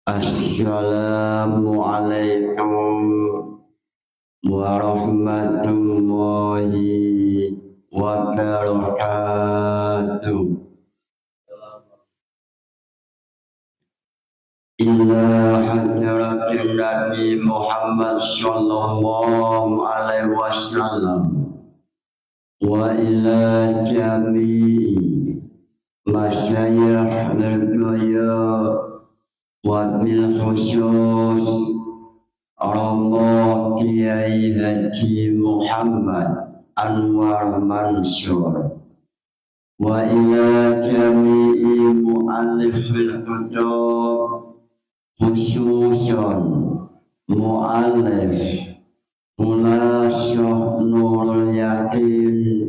Assalamualaikum warahmatullahi wabarakatuh. Ila hadratin Nabi Muhammad sallallahu alaihi wasallam wa ila jami'i masyayikh al-ghaya wa bil khusus Allah Kiai Haji Muhammad Anwar Mansur wa ila jami'i mu'allifil kutub khususun mu'allif Mulasyah Nurul Yakin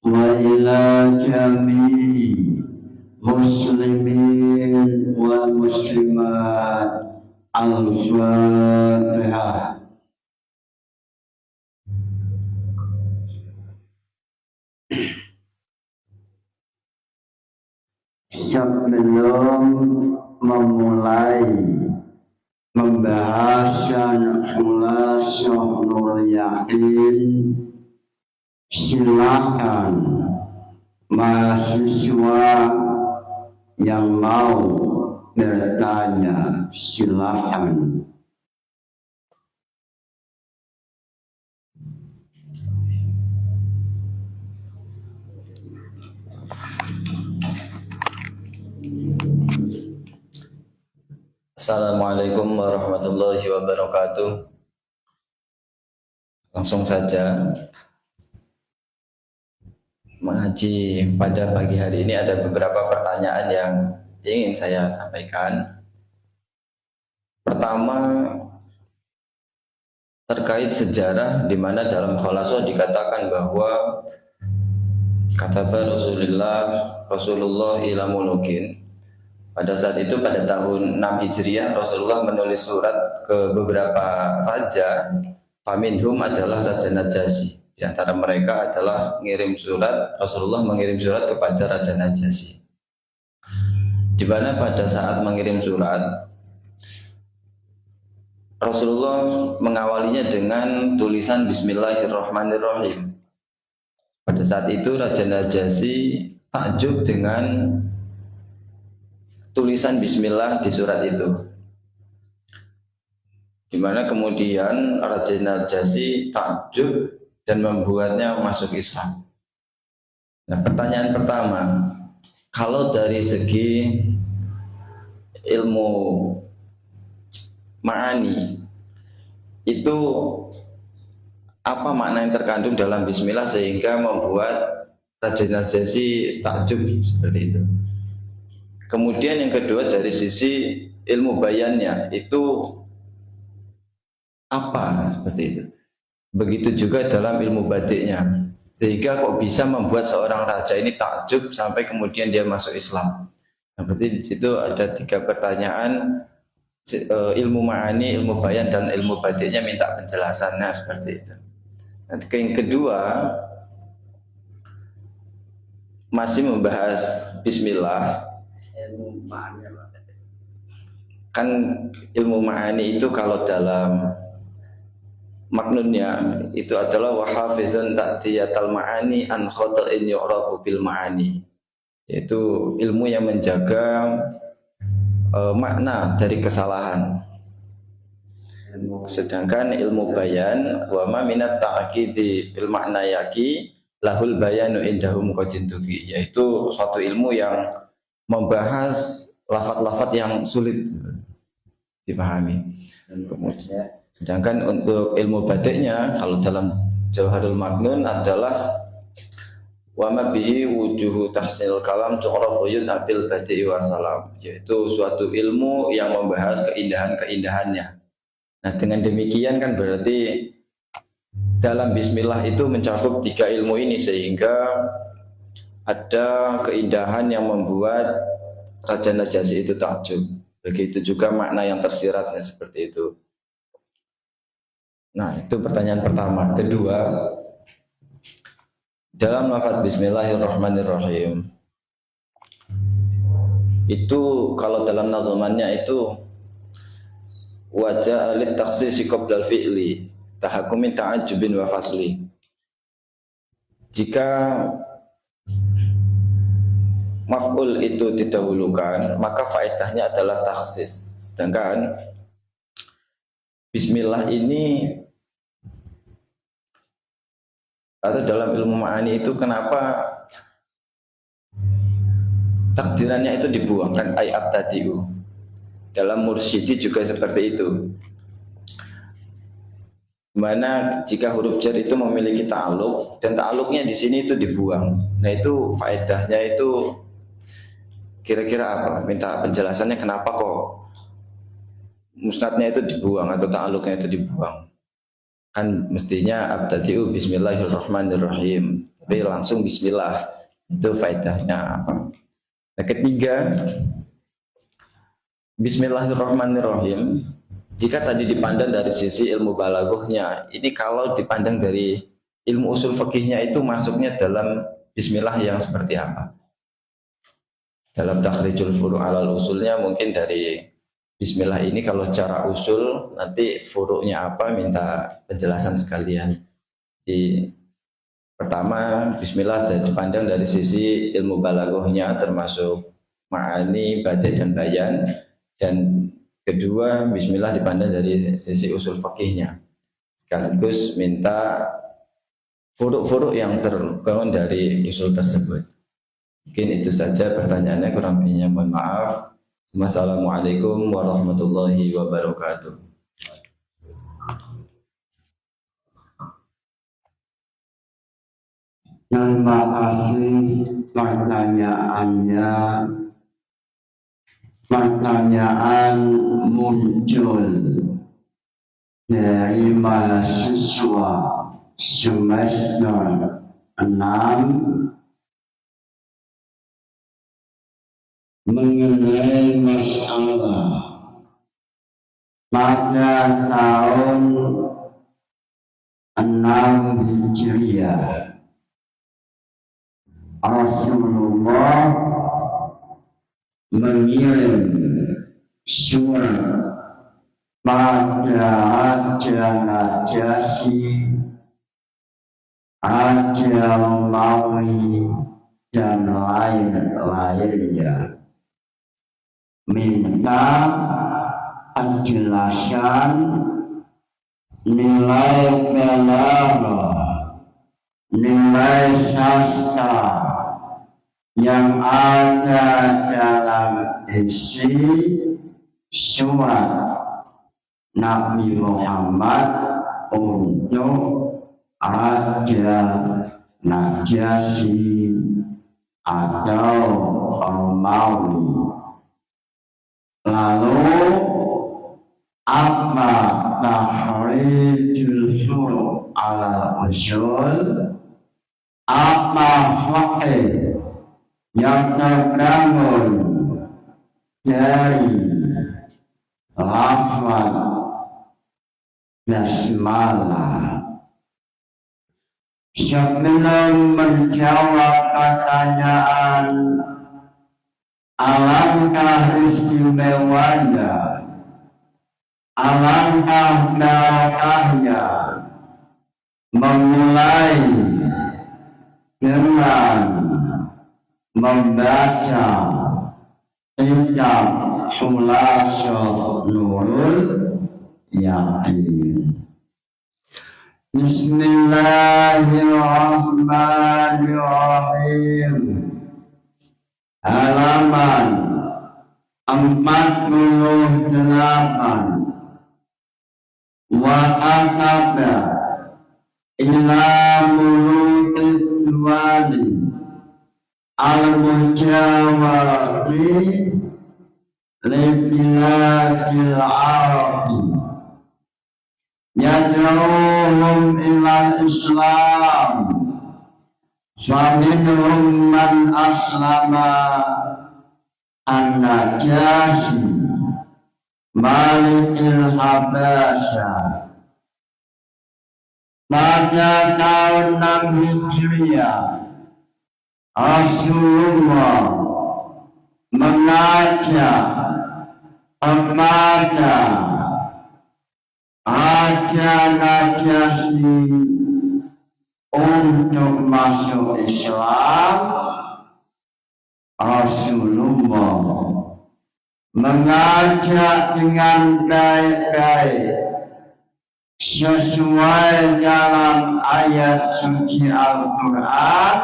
wa ila jami'i muslimin wal muslimat al-Fatihah. Sebelum memulai pembahasan Mulasyah Nurul Yakin, silakan mahasiswa yang mau bertanya, silakan. Assalamualaikum warahmatullahi wabarakatuh. Langsung saja mengaji pada pagi hari ini ada beberapa pertanyaan yang ingin saya sampaikan. Pertama, terkait sejarah di mana dalam Khulasah dikatakan bahwa kata Rasulullah ila mulukin. Pada saat itu pada tahun 6 Hijriah Rasulullah menulis surat ke beberapa raja. Faminhum adalah Raja Najasyi. Di antara mereka adalah Rasulullah mengirim surat kepada Raja Najasyi. Di mana pada saat mengirim surat Rasulullah mengawalinya dengan tulisan Bismillahirrahmanirrahim. Pada saat itu Raja Najasyi takjub dengan tulisan Bismillah di surat itu, di mana kemudian Raja Najasyi takjub dan membuatnya masuk Islam. Nah, pertanyaan pertama, kalau dari segi ilmu ma'ani itu apa makna yang terkandung dalam Bismillah sehingga membuat Raja Najasyi takjub seperti itu? Kemudian yang kedua, dari sisi ilmu bayannya itu apa seperti itu? Begitu juga dalam ilmu batiknya, sehingga kok bisa membuat seorang raja ini takjub sampai kemudian dia masuk Islam. Nah, berarti di situ ada 3 pertanyaan, ilmu ma'ani, ilmu bayan, dan ilmu batiknya, minta penjelasannya seperti itu. Nah, yang kedua masih membahas Bismillah. Kan ilmu ma'ani itu kalau dalam maknunnya itu adalah wahafizun ta'tiyatal ma'ani an khata'in yu'rafu bil ma'ani, yaitu ilmu yang menjaga makna dari kesalahan. Sedangkan ilmu bayan wa ma minat ta'qidi bil ma'na yaqi lahul bayanu indahum qadintuki, yaitu suatu ilmu yang membahas lafaz-lafaz yang sulit dipahami. Kemudian sedangkan untuk ilmu batiknya kalau dalam Jauharul Maknun adalah wa ma bihi wujuhu tahsinul kalam tu'rafu abil badi'i wasalam, yaitu suatu ilmu yang membahas keindahan-keindahannya. Nah, dengan demikian kan berarti dalam Bismillah itu mencakup 3 ilmu ini, sehingga ada keindahan yang membuat Raja Najasyi itu takjub. Begitu juga makna yang tersiratnya seperti itu. Nah, itu pertanyaan pertama. Kedua, dalam lafaz Bismillahirrahmanirrahim itu kalau dalam nazamannya itu wajah alit taksisi qabla al-fi'li tahakumin ta'ajubin wa fasli. Jika maf'ul itu didahulukan, maka faedahnya adalah taksis. Sedangkan bismillah ini atau dalam ilmu ma'ani itu kenapa takdirannya itu dibuangkan, ay abtadi'u. Dalam mursyidi juga seperti itu. Mana jika huruf jar itu memiliki ta'aluk dan ta'aluknya di sini itu dibuang. Nah itu faedahnya itu kira-kira apa? Minta penjelasannya kenapa kok musnadnya itu dibuang atau ta'aluknya itu dibuang. Kan mestinya abtadi'u bismillahirrahmanirrahim. Tapi langsung bismillah. Itu faedahnya apa? Nah, ketiga, bismillahirrahmanirrahim. Jika tadi dipandang dari sisi ilmu balaghahnya, ini kalau dipandang dari ilmu usul fikihnya itu masuknya dalam bismillah yang seperti apa? Dalam takhrijul furu' alal usulnya mungkin dari bismillah ini kalau secara usul nanti furu'nya apa minta penjelasan sekalian. Di pertama bismillah dipandang dari sisi ilmu balaghahnya termasuk ma'ani, badai dan bayan, dan kedua bismillah dipandang dari sisi usul fikihnya. Sekaligus minta furu'-furu' yang terbangun dari usul tersebut. Mungkin itu saja pertanyaannya, kurang lebihnya mohon maaf. Wassalamualaikum warahmatullahi wabarakatuh. Terima kasih pertanyaannya. Pertanyaan muncul dari mahasiswa semester 6 mengenai masalah pada tahun 6 Hijriah Rasulullah mengirim surat pada Raja Najasyi, Raja Romawi dan lain-lainnya, minta penjelasan nilai balaghah, nilai sastra yang ada dalam isi surat Nabi Muhammad untuk Raja Najasyi atau Romawi. Lalu apa tahrijul furu' ala usul, apa fakih yang terbangun dari lafaz basmalah. Sebelum menjawab pertanyaan alangkah istimewanya, alangkah barakahnya memulai dengan membaca kitab Khulasatul Nurul Yaqin. Bismillahirrahmanirrahim. Halaman 48. Wa akaba ila mulukil wali al-mujawari libiladil arabi yad'uhum ila islam faminhum man aslama an-Najasyi malikil habasya. Pada tahun 6 Hijriah Rasulullah mengajak kepada Najasi untuk masuk Islam, Rasulullah mengajak dengan baik-baik sesuai dalam ayat suci Al-Quran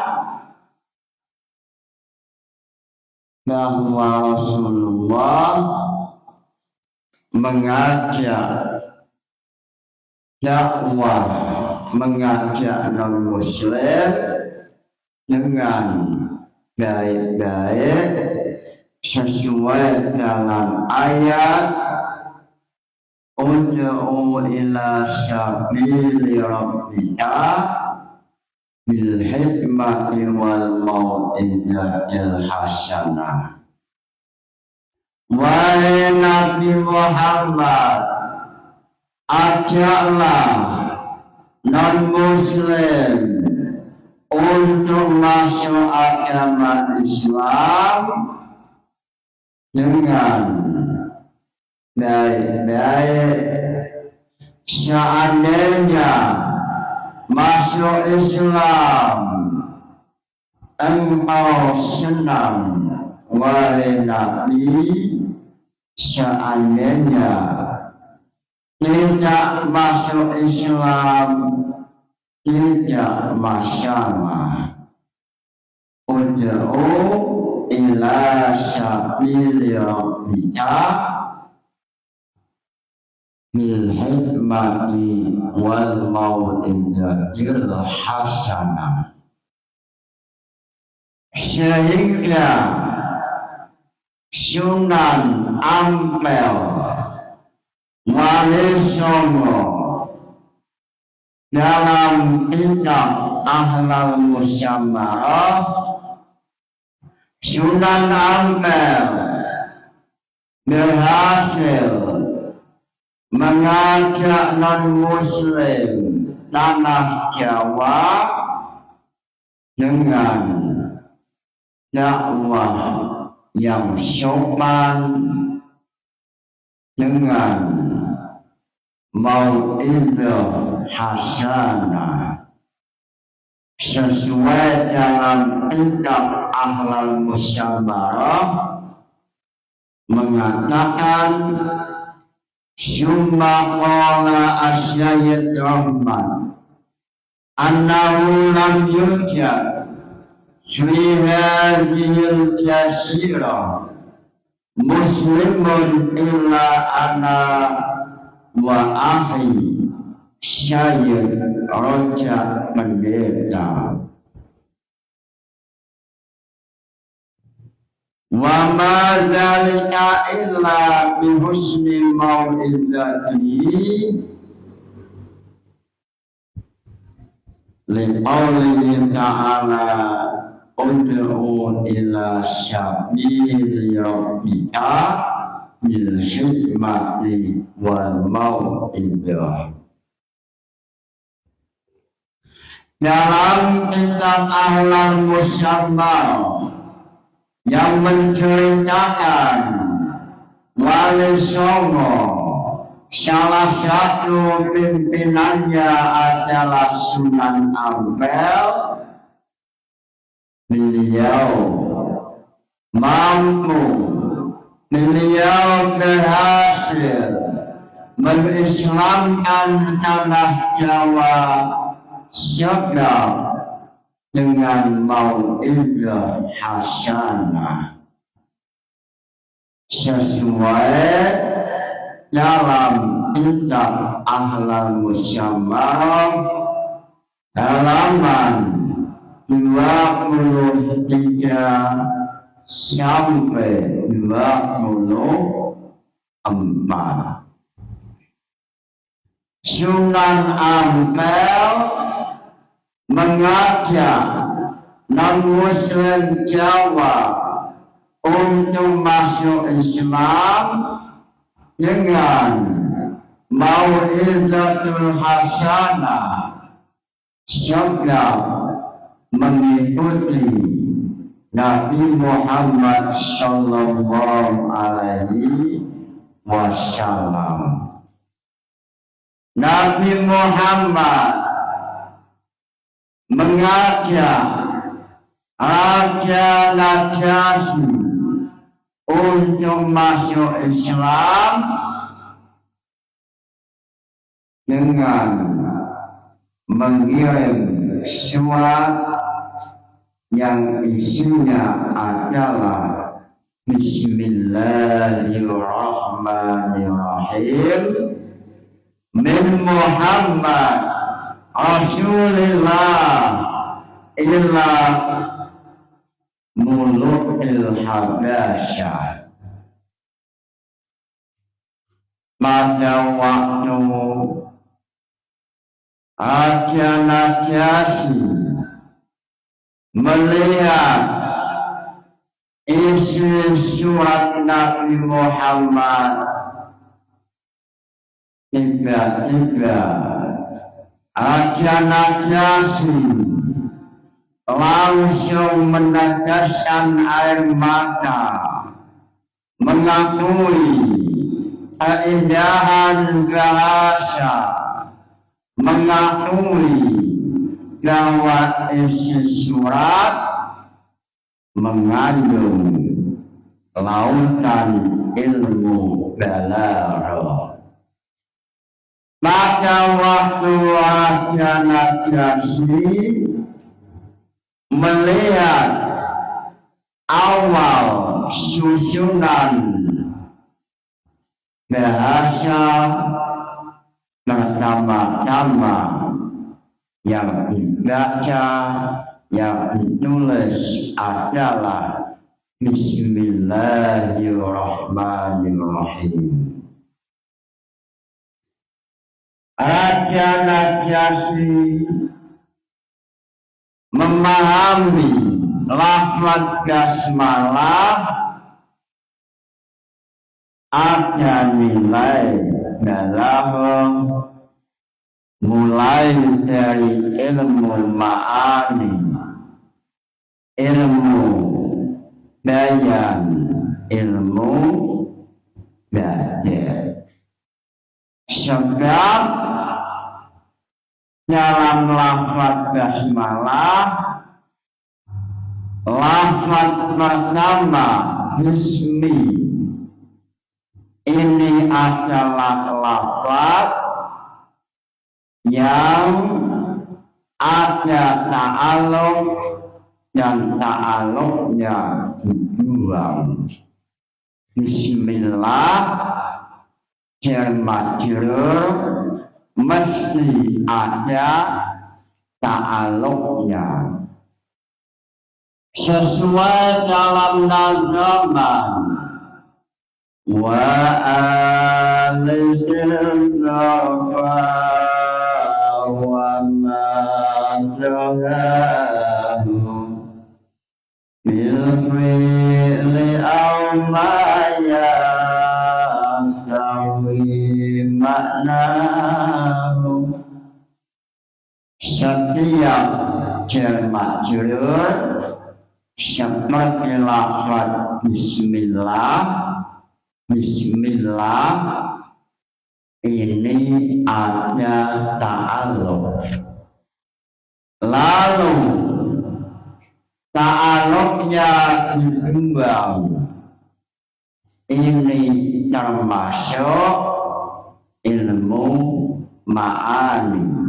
bahwa Rasulullah mengajak dakwah, mengajak non-muslim dengan baik-baik sesuai dalam ayat Ud'u ila sabili rabbika bil hikmati wal mau'izatil hasanah. Wahai Nabi Muhammad, ajaklah non-muslim untuk masuk agama Islam dengan baik-baik. Seandainya masuk Islam engkau senang, wahai Nabi, seandainya tidak masuk Islam tidak masalah. Ud'u ila sabili rabbika bil hikmati wal mau'izatil hasanah. Sehingga Sunan Ampel Wali Songo dalam kitab Ahlal Musyammarah, Sunan Ampel berhasil mengajak non-muslim tanah Jawa dengan dakwah yang sopan, dengan mau'izah hasanah sesuai dalam kitab Ahlal Musyammarah mengatakan Summa qala As-Sayyid Rahman annahu lam yujad fi hadhil jasirah muslimun illa ana wa akhi Syed Roja Pendeta. Wa ma dzalika illa bi husni mau'izatihi li qawlihi ta'ala ud'u ila sabili rabbika bil hikmati wal mau'izah. Dalam kitab Ahlal Musyammarah yang menceritakan Wali Songo, salah satu pimpinannya adalah Sunan Ampel. Beliau mampu, beliau berhasil mengislamkan tanah Jawa syagab dengan mau'izah hasanah sesuai dalam kitab Ahlal Musyammarah halaman 23 sampai 24. Sunan Ampel mengajak non-muslim Jawa untuk masuk Islam dengan mau'izatul hasanah syagab mengikuti Nabi Muhammad sallallahu alaihi wasallam. Nabi Muhammad mengajak Raja Najasyi untuk masuk Islam dengan mengirim surat yang isinya adalah Bismillahirrahmanirrahim min Muhammad Rasulillah ila mulukil Habasyah. Pada waktu Raja Najasyi melihat isi surat Nabi Muhammad, tiba-tiba Raja Najasyi langsung meneteskan air mata, mengakui keindahan bahasa, mengakui bahwa isi surat mengandung lautan ilmu balaghah. Pada waktu Raja Najasyi melihat awal susunan bahasa pertama-tama yang dibaca, yang ditulis adalah Bismillahirrahmanirrahim. Raja Najasyi memahami lafaz basmalah ada nilai dalam mulai dari ilmu ma'ani, ilmu bayan, ilmu badiah. Sebab dalam lafaz basmalah, lafaz pertama bismi ini adalah lafaz yang ada ta'aluk dan ta'aluknya dibuang. Bismillah jermajrur mesti ada ta'aluknya sesuai dalam nazaman wa alihil rafa wa ma'jahahu bilfi'li awmaya sawi maknahu. Setiap jermajrur seperti lafaz bismillah, bismillah ini ada ta'aluk. Lalu ta'aluknya dikembang. Ini termasuk ilmu ma'ani.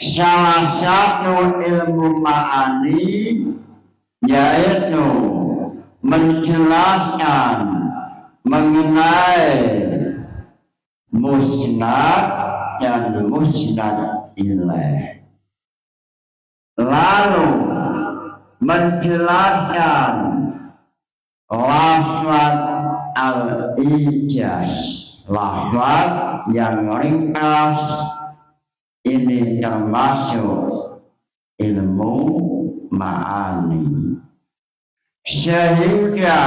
Salah satu ilmu ma'ani yaitu menjelaskan mengenai musnad dan musnad ilaih, lalu menjelaskan lafaz al-ijaz, lafaz yang ringkas. Ini termasuk ilmu ma'ani. Sehingga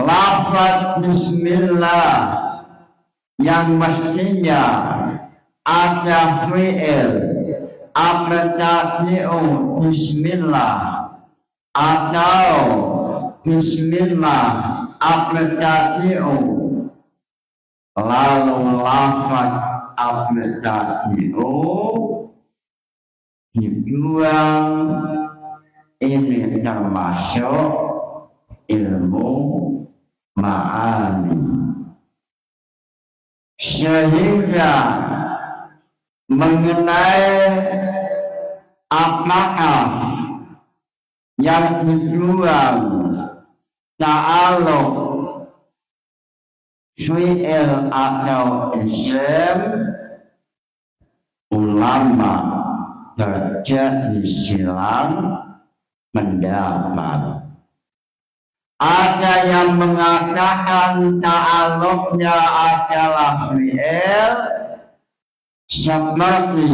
lafaz bismillah yang mestinya ada fi'il aplikasiu bismillah atau bismillah aplikasiu, lalu lafaz aplikasiu dibuang ini termasuk ilmu ma'ani sehingga mengenai apakah yang dibuang ta'aluk fi'il atau isim ulama terjadi silang pendapat. Ada yang mengatakan ta'aluknya adalah fi'il seperti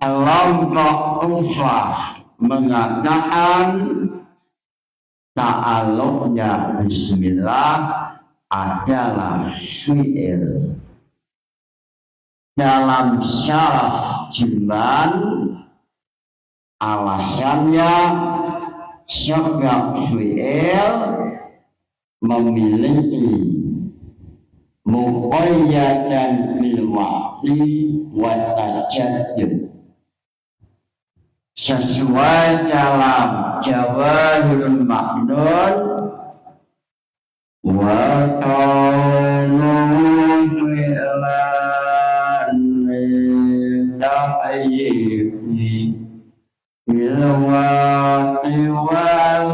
kelompok Kufah mengatakan ta'aluknya bismillah adalah fi'il. Dalam syarah Jimban alasannya sebab fi'il memiliki muqayyadan bil waqti wa tajaddud sesuai dalam Jawahirul Ma'nun wa qanu fi'lan ta'ayyibni bil waqti wal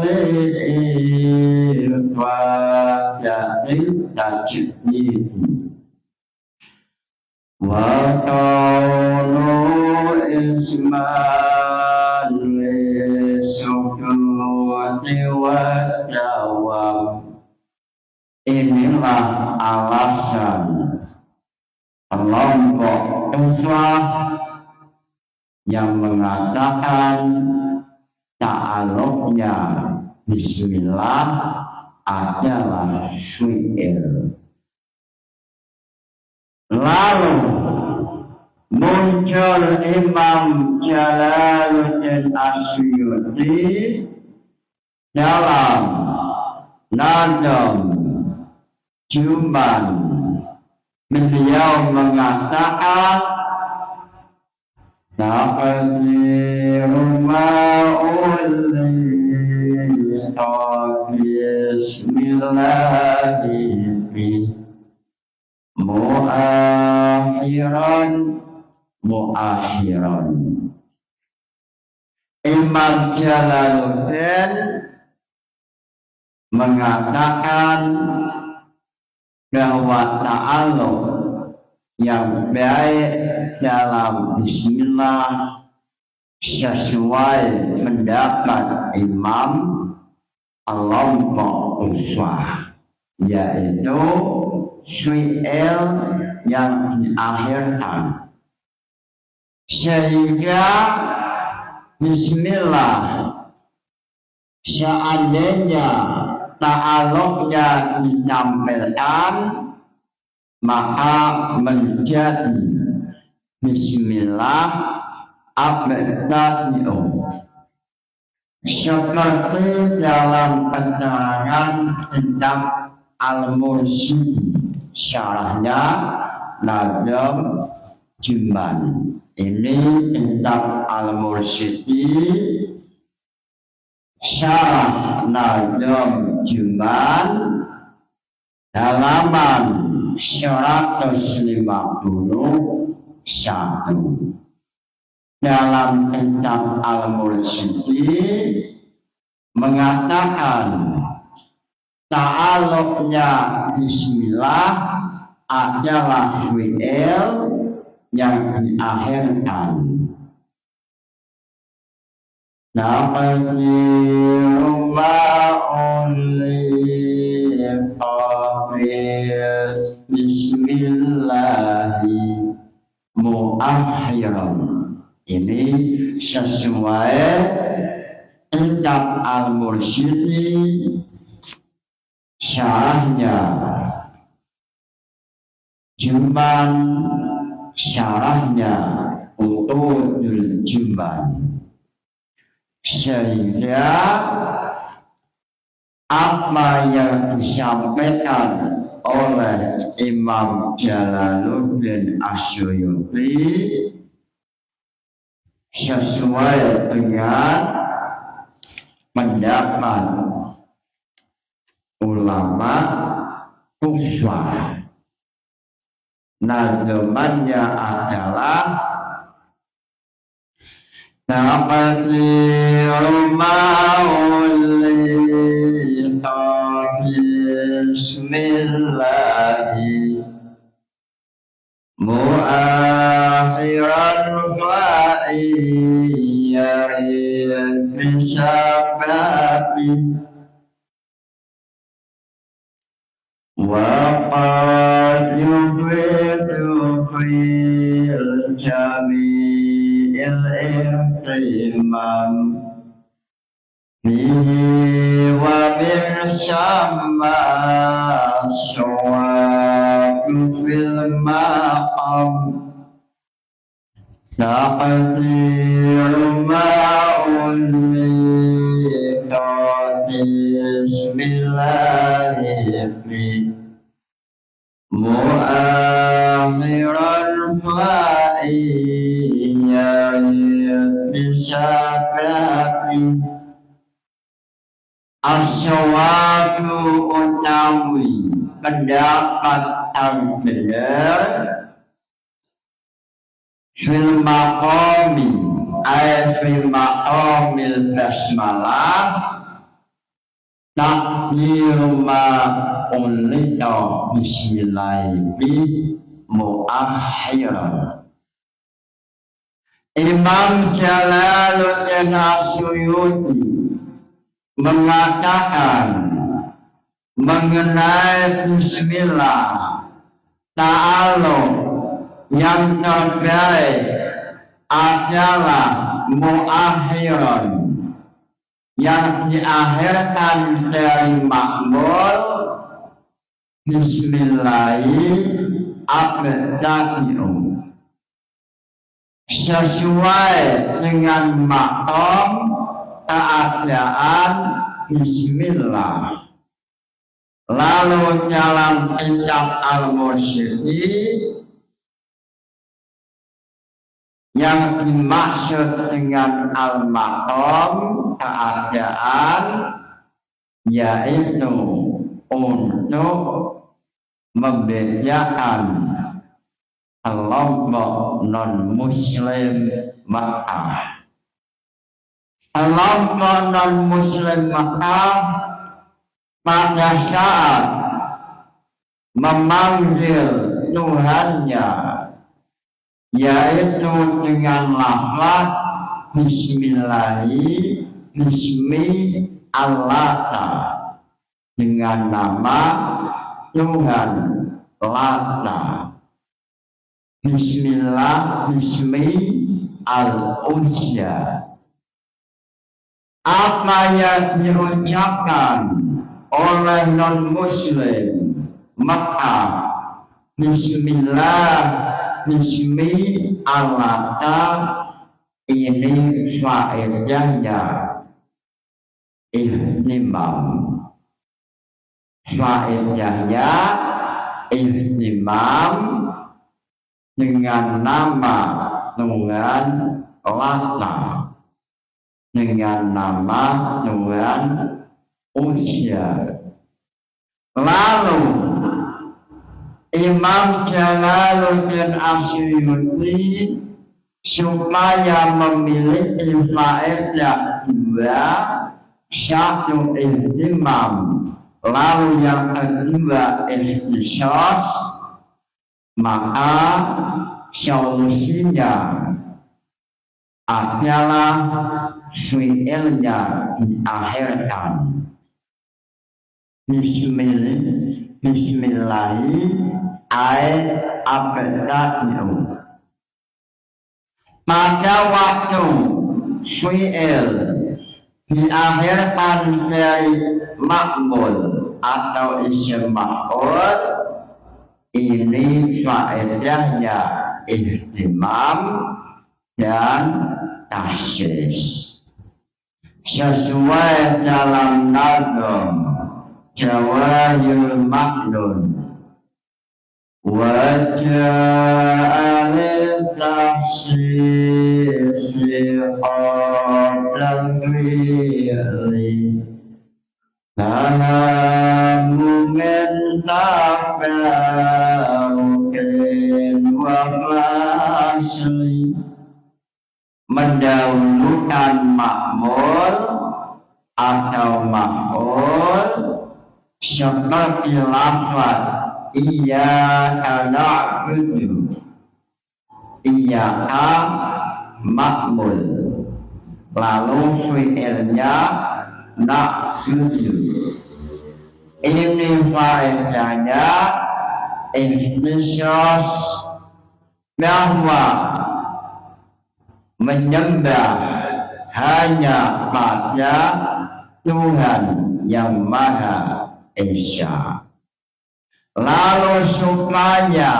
ifadati tajaddud wa qanu isman sukuti wa dawam. Inilah alasan kelompok Kufah yang mengatakan ta'aluknya bismillah adalah fi'il. Lalu muncul Imam Jalaluddin Asyuyuti dalam Nadam Jumban. Beliau mengatakan taqdiru ma'ulita bismillahi mu'akhiran. Imam Jalaluddin mengatakan bahwa ta'aluk yang baik dalam bismillah sesuai pendapat Imam kelompok Kufah, yaitu fi'il yang diakhirkan, sehingga bismillah seandainya ta'aluknya ditampilkan maka menjadi bismillah abtadi'u seperti dalam keterangan kitab Al-Mursyid syarahnya Nadam Jumban. Ini kitab Al-Mursyidi syarah Nadam Jumban halaman 151. Dalam kitab Al-Mursyidi mengatakan ta'aluknya bismillah adalah fi'il yang diakhirkan. Taqdiru bismillahi mu'akhiran. Ini sesuai kitab Al-Mursyidi syarahnya Jumban, syarahnya Utudul Jumban, sehingga apa yang disampaikan oleh Imam Jalaluddin Asyuyuti sesuai dengan pendapat ulama Kufah. Nazamannya adalah Taqdiru ma'ulli Bismillahi Mu'akhiran fa'iyya'in Bisababi Wa qad yubidu fil jami'il ihtimam Bihi wa birsamma Sawadu fil maqam Taqdiru ma'ulli Bismillahi Mu'akhiran fa'iyya'in Bisababi As-sawadu utawi pendapat yang benar fil maqami ay fil maqamil basmalah takdiru ma'ulita bismillahi mu'akhiran. Imam Jalaluddin Asyuyuti mengatakan mengenai bismillah ta'aluk yang terbaik adalah mu'akhiran yang diakhirkan dari makmul bismillahi abdati'um sesuai dengan makom keadaan bismillah. Lalu dalam kitab Al-Mursyidi yang dimaksud dengan al-maqam keadaan yaitu untuk membedakan kelompok non-muslim Makkah. Kelompok non-muslim Makkah pada saat memanggil Tuhannya yaitu dengan lafaz Bismillahi Bismi Allata dengan nama Tuhan Lata Bismillah Bismi Al-Uzza. Apa yang diucapkan oleh non-muslim Makkah Bismillah Bismi Allata ini faedahnya ihtimam. Faedahnya ihtimam dengan nama Tuhan Lata dengan nama Tuhan Uzza. Lalu Imam Jalaluddin Asyuyuti supaya memiliki faedah dua, satu ihtimam, lalu yang kedua ikhtisas, maka solusinya adalah fi'ilnya diakhirkan Bismillahi ay abdati'u. Pada waktu fi'il diakhirkan dari makmul atau isim maf'ul, ini faedahnya ihtimam dan tahsis sesuai dalam nazam jawahir maknun wajah al-tahsisi dan wili kalamu min tafaukin wa fasli mendahulukan makmul atau maf'ul seperti lafaz iyyaka na'budu, iyyaka makmul, lalu fi'ilnya na'budu. Ini faedahnya ikhtisos bahwa menyembah hanya pada Tuhan yang Maha Esa. Lalu supaya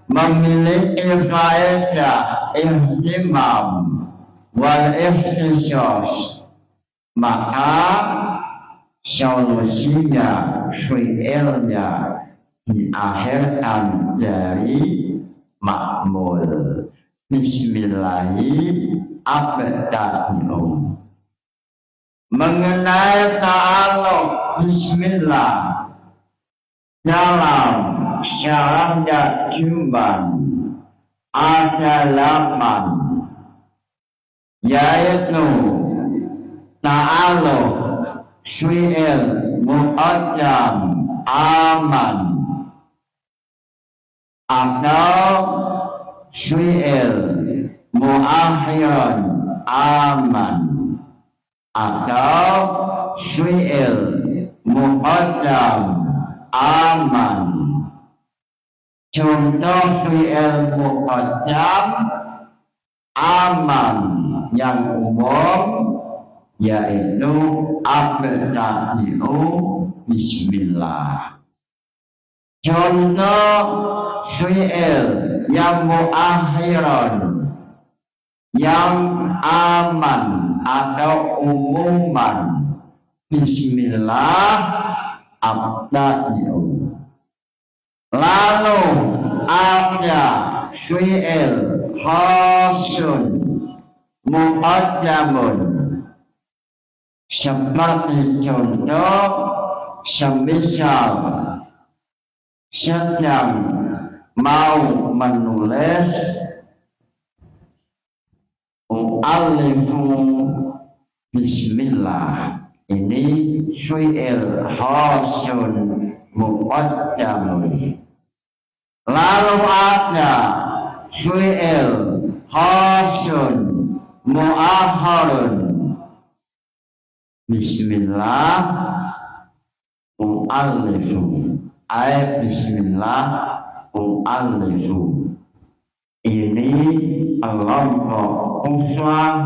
memiliki faedah ihtimam wal ikhtisos, maka solusinya fi'ilnya diakhirkan dari makmul. Bismillahi abda'ilum. Mengenai ta'aluk bismillah dalam syahadat Juman ada 8, yaitu ta'aluk fi'il muqaddam aman atau fi'il mu'akhiran aman atau fi'il muqaddam aman. Contoh fi'il muqaddam aman yang umum yaitu abda'u bismillah. Contoh fi'il yang mu'akhiran yang aman atau umuman bismillah abda'u. Lalu ada fi'il khasun muqaddamun seperti contoh semisal sedang mau menulis alifu bismillah, ini fi'il khasun muqaddamun. Lalu ada fi'il khasun mu'akharun bismillah alifu ayat bismillah alifu. Ini kelompok khusus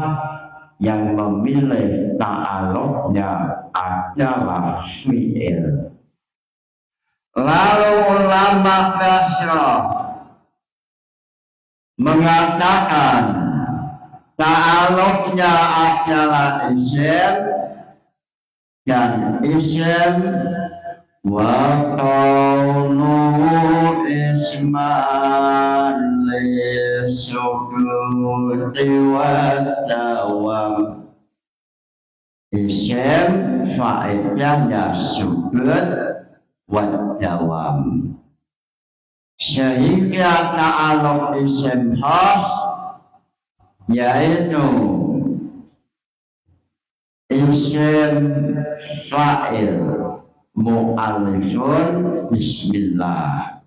yang memilih ta'aluknya adalah fi'il. Lalu ulama Basrah mengatakan ta'aluknya adalah isim dan isim wa qawlu isman li sukuti wa dawam. Isim faedahnya sukut wa dawam, sehingga ta'aluk isim khas yaitu isim fa'il mu'alifun bismillah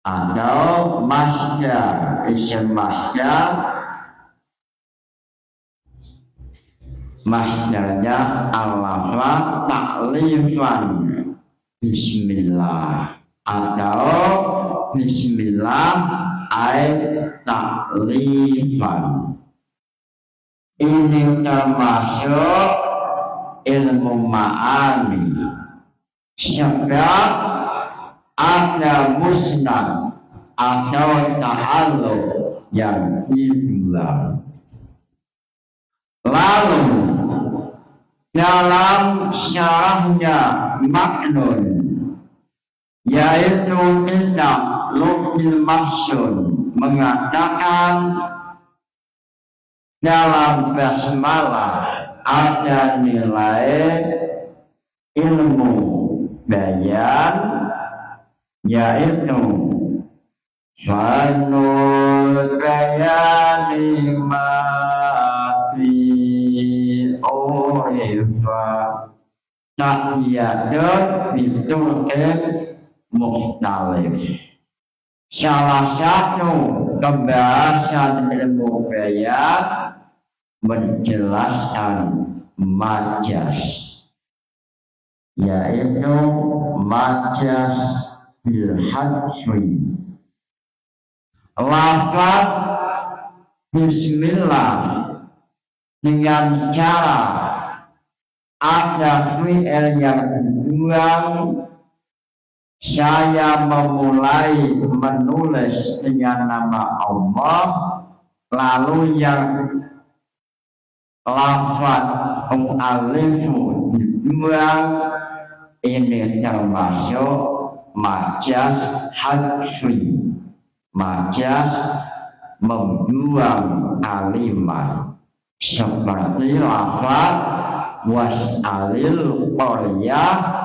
atau masdar, isim masdar, masdarnya al-lafaz ta'lifan bismillah atau bismillah ayat ta'lifan. Ini termasuk ilmu ma'ani, sebab ada musnad atau ta'alluq yang diulang. Lalu dalam syarahnya maknun, yaitu kitab Lughul Mahsun mengatakan dalam basmalah ada nilai ilmu bayan, yaitu fanul bayani ma fi urifa ta'iyadut biturqin mukhtalif. Salah satu pembahasan ilmu bayan menjelaskan majas, yaitu majas bil hadfi. Lafaz bismillah dengan cara ada fi'il yang dibuang. Saya memulai menulis dengan nama Allah, lalu yang lafaz alifu dibuang, ini termasuk majas hadfi, majas membuang kalimat, seperti lafaz was'alil qaryah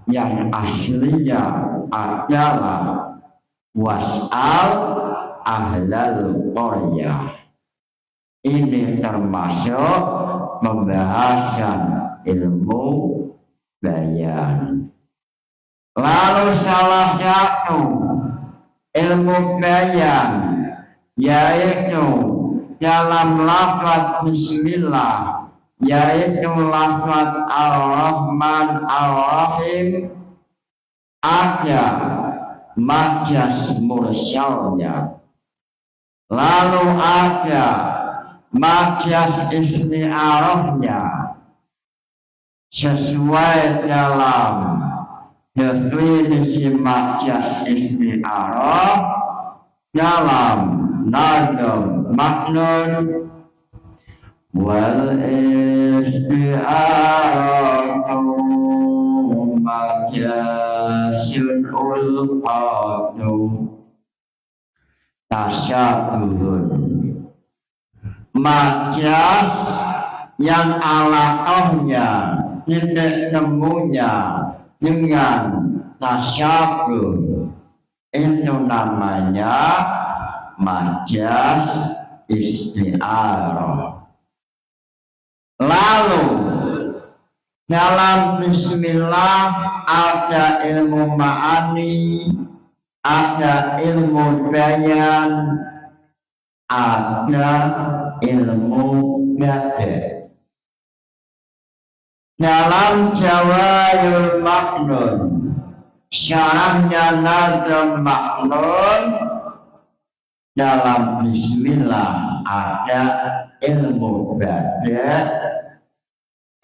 yang aslinya adalah was'al ahlal qaryah. Ini termasuk pembahasan ilmu bayan. Lalu salah satu ilmu bayan yaitu dalam lafaz bismillah, yaitu lafaz Ar-Rahman Ar-Rahim, ada majas mursyalnya, lalu ada majas isti'arahnya sesuai dalam definisi majas isti'arah dalam nazm maknun. Wal isti'aratu majasun ulqadu tasyabuhun, majas yang alaqahnya titik temunya dengan tasyabuh, itu namanya majas isti'arah. Lalu dalam bismillah ada ilmu ma'ani, ada ilmu bayan, ada ilmu bade. Dalam Jawahirul Maknun, syarahnya nazm maknun, dalam bismillah ada ilmu bade.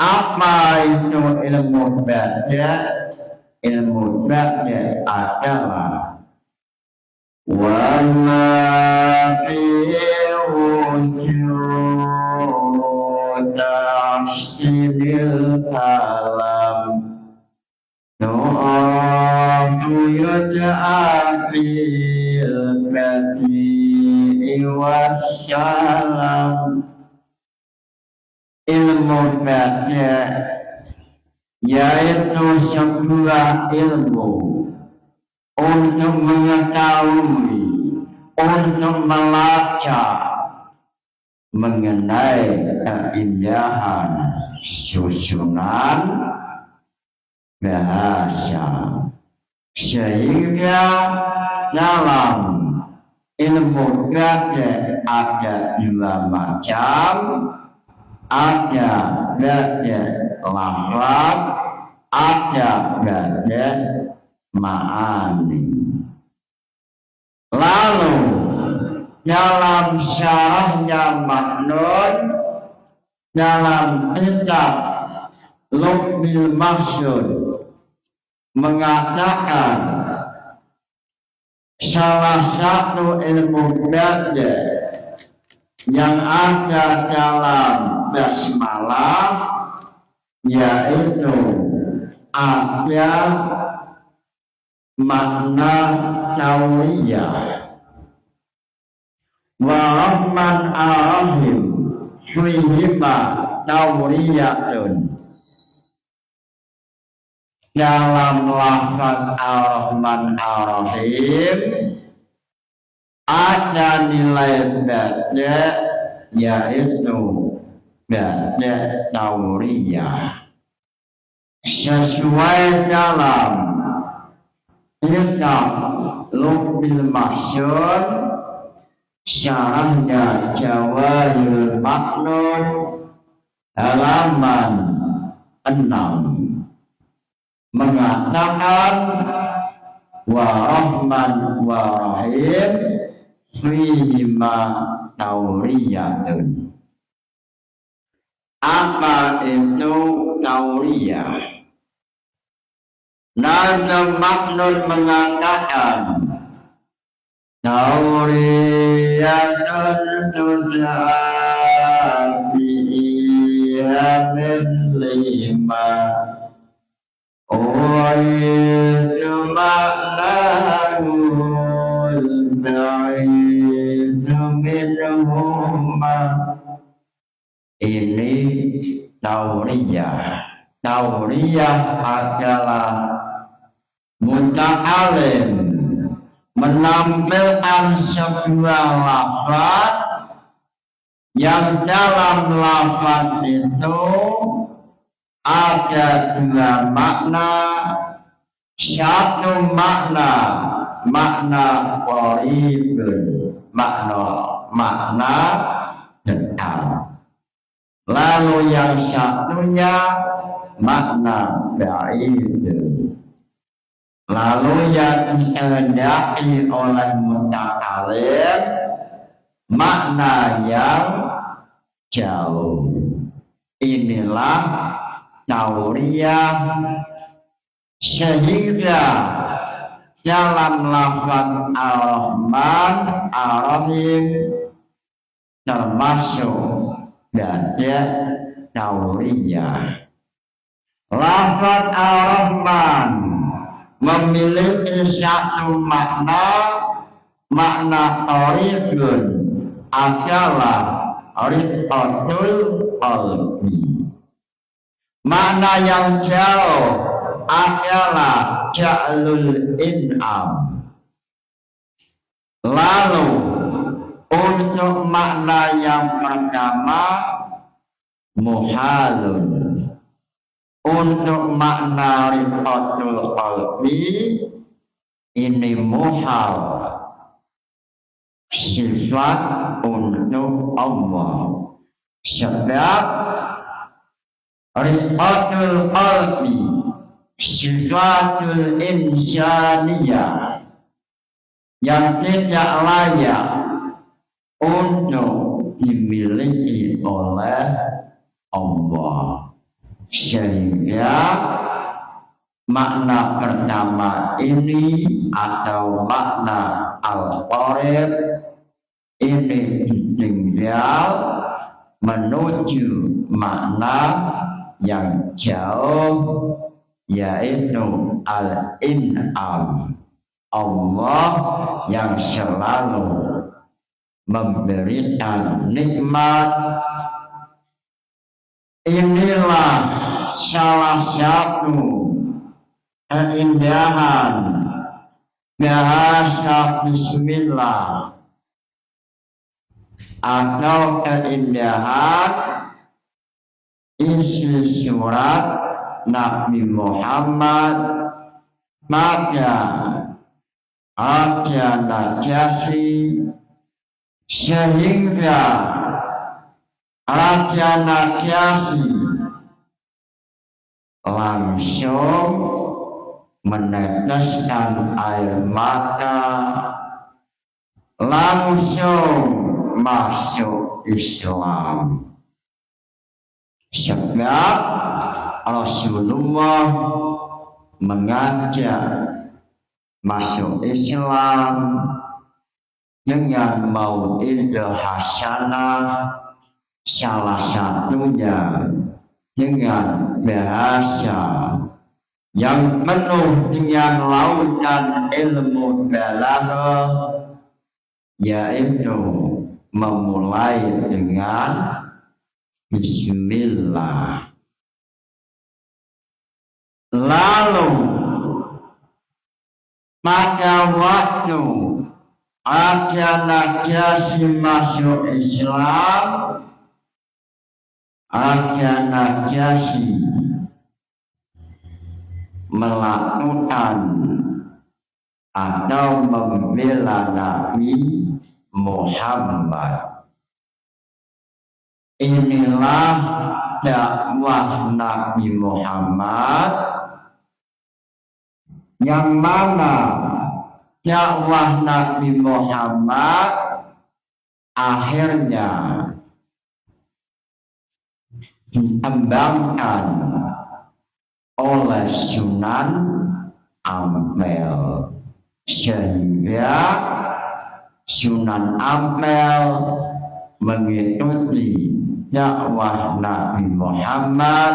Apa itu ilmu bade? Ilmu bade adalah wama fi tafsiril kalam nu'atu yud'a fil badi'i wassalam. Ilmu bade yaitu sebuah ilmu untuk mengetahui, untuk melacak mengenai keindahan susunan bahasa, sehingga dalam ilmu bade ada dua macam. Ada bade lafaz, ada bade ma'ani. Lalu dalam syarahnya maknun, dalam kitab Lughul Mahsun mengatakan salah satu ilmu bade yang ada dalam basmalah yaitu ada makna tauriyah wa rahman arahim fihima tauriyatun. Dalam lafaz ar-Rahman ar-Rahim ada nilai bada yaitu bada tauriyah sesuai dalam kitab Lubil Mahsyur syarahnya Jawahirul Maknun halaman 6 mengatakan wa rahman wa rahim fihima tauriyatun. Apa itu tauriyah? Nazam Maknun mengatakan tauriyatun tuzabi'iyah min lima وَيَجْمَعْنَاهُ الْبَعِيدُ مِنْهُمَا. Ini tauriyah. Tauriyah adalah muta'alim menampilkan sebuah lafaz yang dalam lafaz itu ada dua makna. Satu makna qaribun, makna dekat. Lalu yang satunya makna ba'idun. Lalu yang dikehendaki oleh mutakalim makna yang jauh. Inilah tauriyah, sehingga dalam lafaz ar-Rahman ar-Rahim termasuk bada tauriyah. Lafaz ar-Rahman memiliki satu makna qaribun adalah riqatul qalbi. Makna yang jauh adalah ja'lul in'am. Lalu untuk makna yang pertama muhalun. Untuk makna riqatul qalbi ini muhal, sifat untuk Allah. Sebab riqatul qalbi sifatul insaniyah yang tidak layak untuk dimiliki oleh Allah. Sehingga makna pertama ini atau makna al-qarib ini tinggal menuju makna yang jauh, yaitu al-in'am, Allah yang selalu memberikan nikmat. Inilah salah satu keindahan bahasa bismillah atau keindahan isi surat Nabi Muhammad. Maka ada Najasyi, sehingga Raja Najasyi langsung meneteskan air mata, langsung masuk Islam. Sebab Rasulullah mengajak masuk Islam dengan mau'idul hasanah, salah satunya dengan bahasa yang penuh dengan lautan ilmu balaghah, yaitu memulai dengan Bismillah. Lalu pada waktu Najasyi masuk Islam, Najasyi melakukan atau membela Nabi Muhammad. Inilah dakwah Nabi Muhammad, yang mana dakwah Nabi Muhammad akhirnya dikembangkan oleh Sunan Ampel, sehingga Sunan Ampel mengikuti dakwah Nabi Muhammad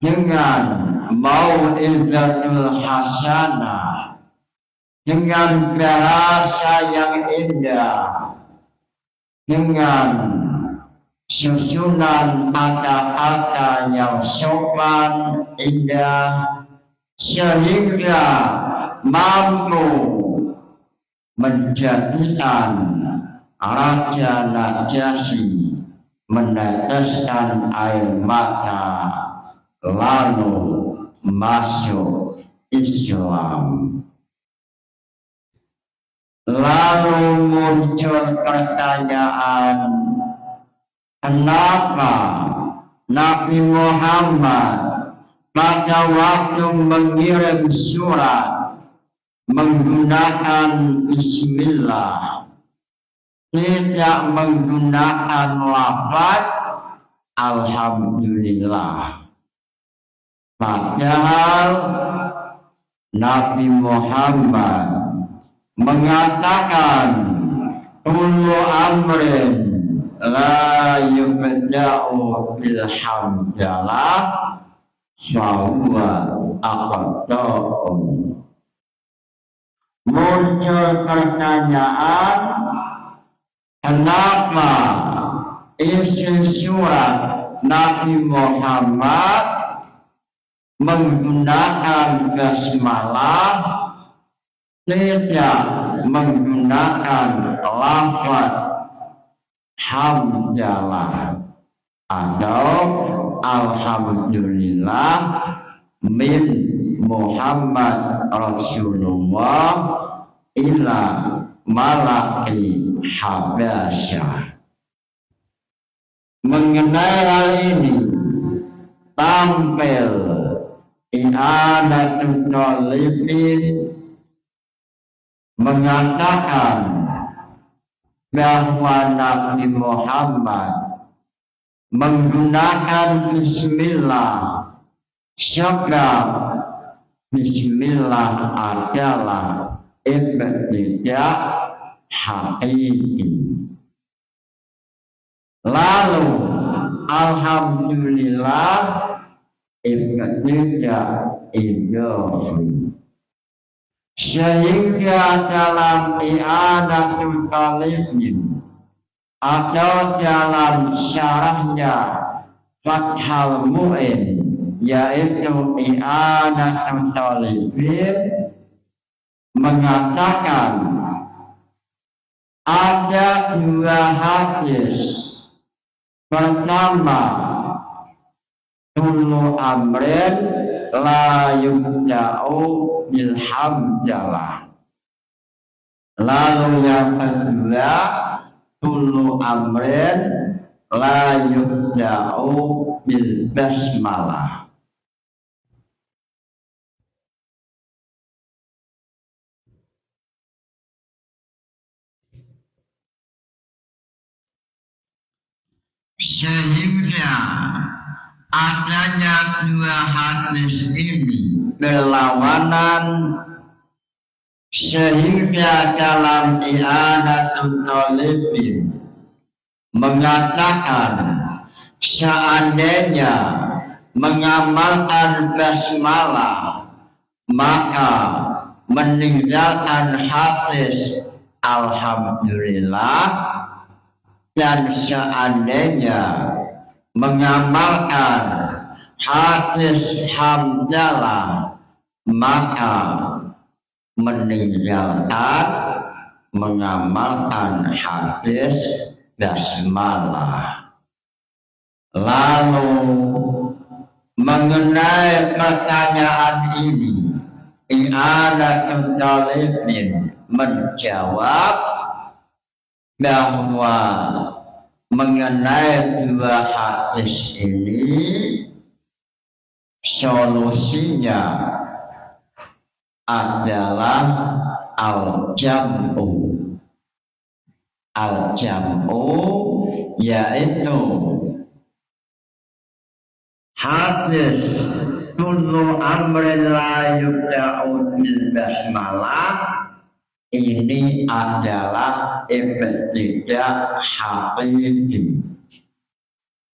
dengan mau'izatul hasanah, dengan bahasa yang indah, dengan susunan kata-kata yang sopan indah, sehingga mampu menjadikan Raja Najasyi meneteskan air mata lalu masuk Islam. Lalu muncul pertanyaan, kenapa Nabi Muhammad pada waktu mengirim surat menggunakan Bismillah, tidak menggunakan lafaz Alhamdulillah? Padahal Nabi Muhammad mengatakan kullu amrin la yubda'u bil hamdalah fahuwa aqda'un. Muncul pertanyaan, kenapa isi surat Nabi Muhammad menggunakan basmalah, tidak menggunakan lafaz hamdalah atau alhamdulillah min Muhammad Rasulullah ila malaki Habasyah. Mengenai hal ini tampil I'anatul Talibin mengatakan bahwa Nabi Muhammad menggunakan Bismillah sebab Bismillah adalah ibtidah hakiki. Lalu Alhamdulillah ibtidah idhafi. Sehingga dalam I'anatul Talibin atau dalam syarahnya Fathul Mu'in, yaitu I'anatul Talibin, mengatakan ada dua hadis. Pertama, kullu amrin la yubda'u bil hamdalah. Lalu yang kedua, kullu amrin la yubda'u bil basmalah. Sehingga adanya dua hadis ini berlawanan, sehingga dalam I'anatul Talibin mengatakan seandainya mengamalkan basmalah, maka meninggalkan hadis alhamdulillah, dan seandainya mengamalkan hadis hamdalah, maka meninggalkan mengamalkan hadis basmalah. Lalu mengenai pertanyaan ini, i'anatul talibin menjawab bahwa mengenai dua hadis ini solusinya adalah al-jam'u. Al-jam'u yaitu hadis kullu amrin la yubda'u bil basmalah ini adalah ibtidah hakiki.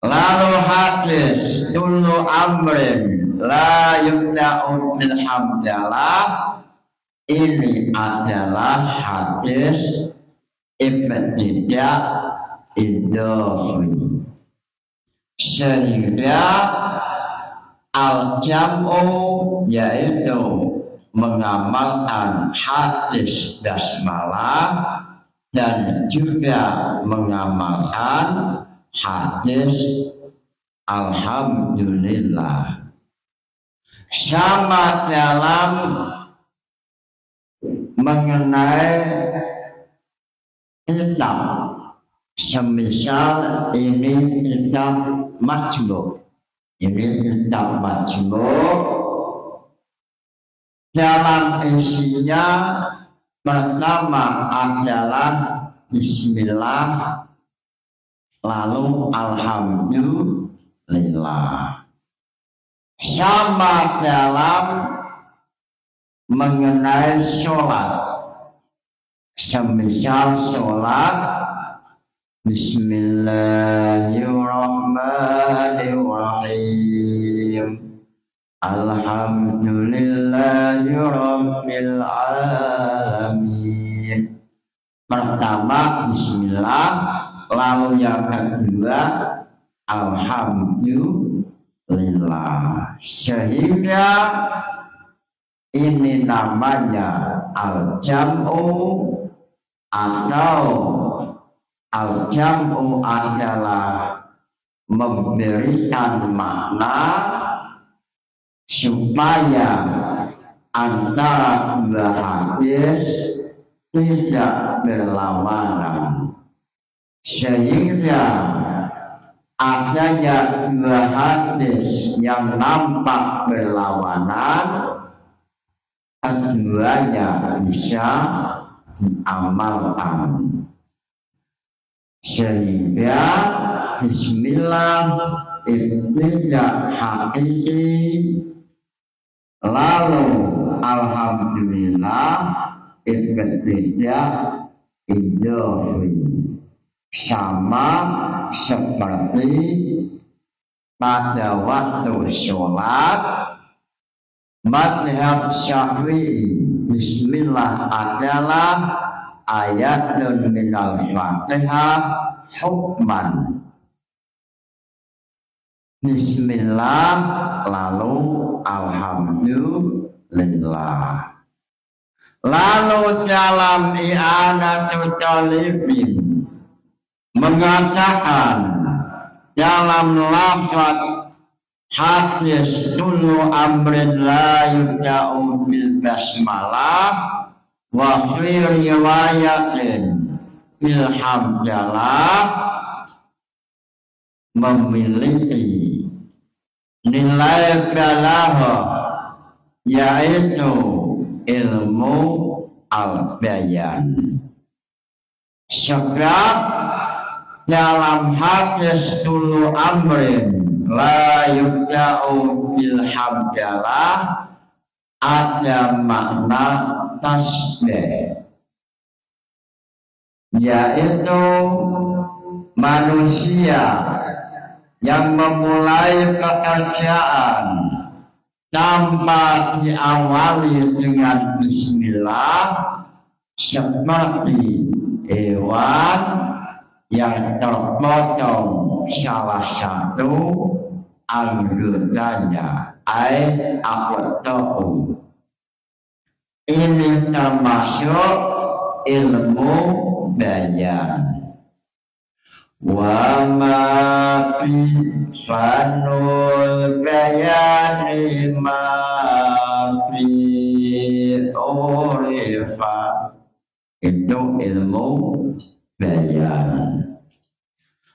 Lalu hadis kullu amrin la yubda'u bil hamdalah ini adalah hadis ibtidah idhafi. Sehingga al-jam'u yaitu mengamalkan hadis basmalah dan juga mengamalkan hadis alhamdulillah. Sama dalam mengenai kitab, semisal ini kitab majmu'. Ini kitab majmu', dalam isinya pertama adalah bismillah, lalu alhamdulillah. Sama dalam mengenai sholat, semisal sholat bismillahirrahmanirrahim alhamdulillahirabbil alamin. Pertama bismillah, lalu yang kedua alhamdulillah. Sehingga ini namanya al-jam'u, atau al-jam'u adalah memberikan makna supaya antara dua hadis tidak berlawanan, sehingga adanya dua hadis yang nampak berlawanan keduanya bisa diamalkan. Sehingga bismillah ibtidah hakiki, lalu alhamdulillah ibtidah idhafi. Sama seperti pada waktu sholat mazhab Syafi'i, bismillah adalah ayatun minal Fatihah hukman. Bismillah lalu alhamdulillah. Lalu dalam i'anatul talibin mengatakan dalam lafaz hadis kullu amrin la yubda'u bil basmalah wa fi riwayatin bil hamdalah memiliki nilai balaghah, yaitu ilmu al-bayan. Sebab dalam hadis kullu amrin la yubda'u bil hamdalah ada makna tasbih, yaitu manusia yang memulai pekerjaan tanpa diawali dengan bismillah seperti hewan yang terpotong salah satu anggotanya, aqta'u. Ini termasuk ilmu bayan. Wa ma fi fanul bayani ma fi urifa. Itu ilmu bayan.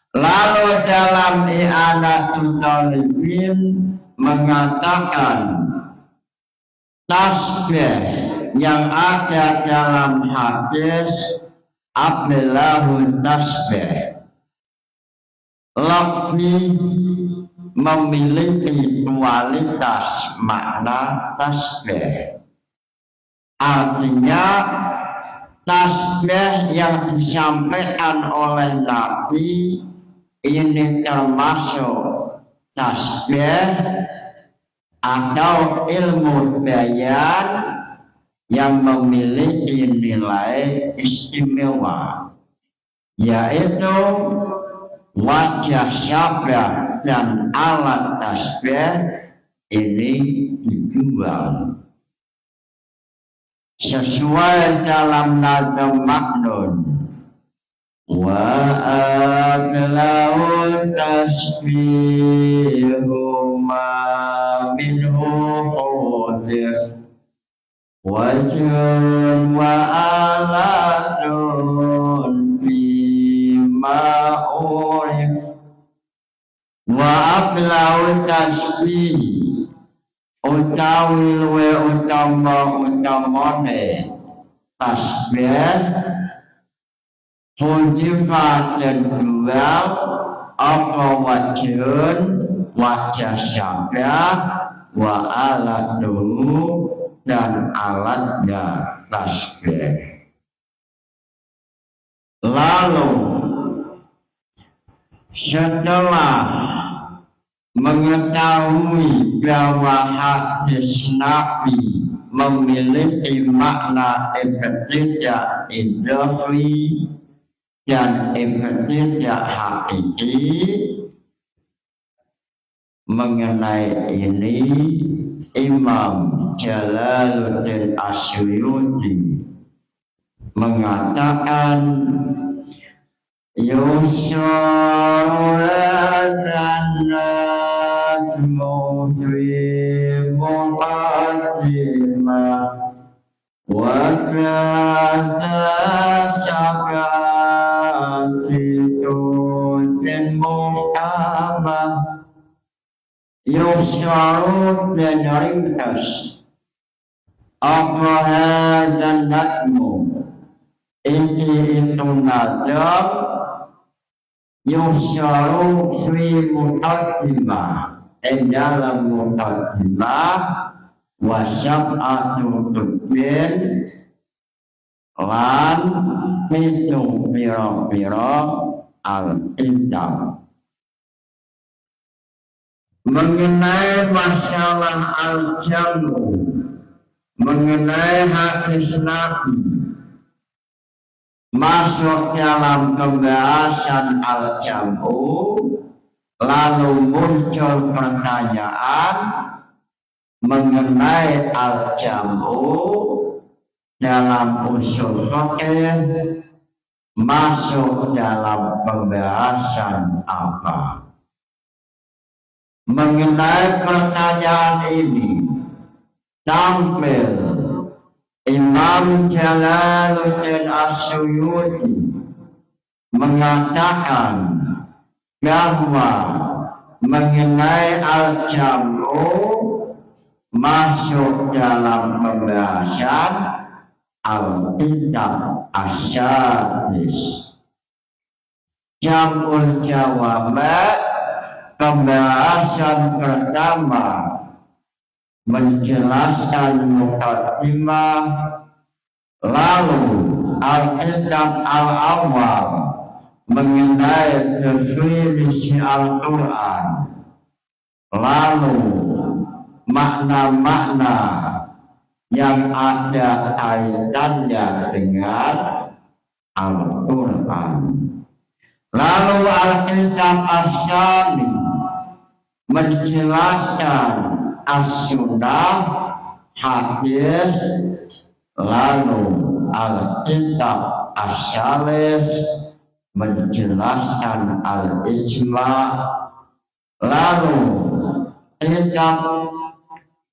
Lalu dalam i'anatul talibin mengatakan tasbih yang ada dalam hadis Abdullahu tasbih lebih memiliki kualitas makna tasbih. Artinya tasbih yang disampaikan oleh Nabi ini termasuk tasbih atau ilmu bayan yang memiliki nilai istimewa, yaitu wajah syabah dan alat tasbih ini dijual sesuai dalam nazam maknun. Wa aqlau tasbihu ma minhu qudir wajun wa alatun bima urif. Wa aqlau tasbih utawi luwe utamane tasbih Hujifat dan dua apa wajun wajah syabah wa alat dulu dan alatnya tasbih. Lalu setelah mengetahui bahwa hadis Nabi memiliki makna ibtidah idhafi dan ibtidah hakiki, mengenai ini Imam Jalaluddin Asyuyuti mengatakan yusyaru lazannat fi muqaddimah wa kata syakatitun muqamah. Yusyaru dan ringkas apa hadzal nadmu itu nazam yusyaru fi muqaddimah dalam muqaddimah wa syab'atu tudbin lan pitu pira-pira al-indam. Mengenai masalah al-jamu, mengenai hadis Nabi masuk dalam pembahasan al-jamu, lalu muncul pertanyaan mengenai al-jamu dalam usul fikih masuk dalam pembahasan apa? Mengenai pertanyaan ini tampil Imam Jalaluddin Asyuyuti mengatakan bahwa mengenai al-jamu masuk dalam pembahasan al-indam asyadis. Jamul jawabah pembahasan pertama menjelaskan muqaddimah, lalu al-indam al-awwal mengenai definisi Al-Quran, lalu makna-makna yang ada kaitannya dengan Al-Quran. Lalu Al-Kitab As-Syami menjelaskan As-Sunnah, hadis. Lalu Al-Kitab As-Syalis menjelaskan Al-Ijma'. Lalu kitab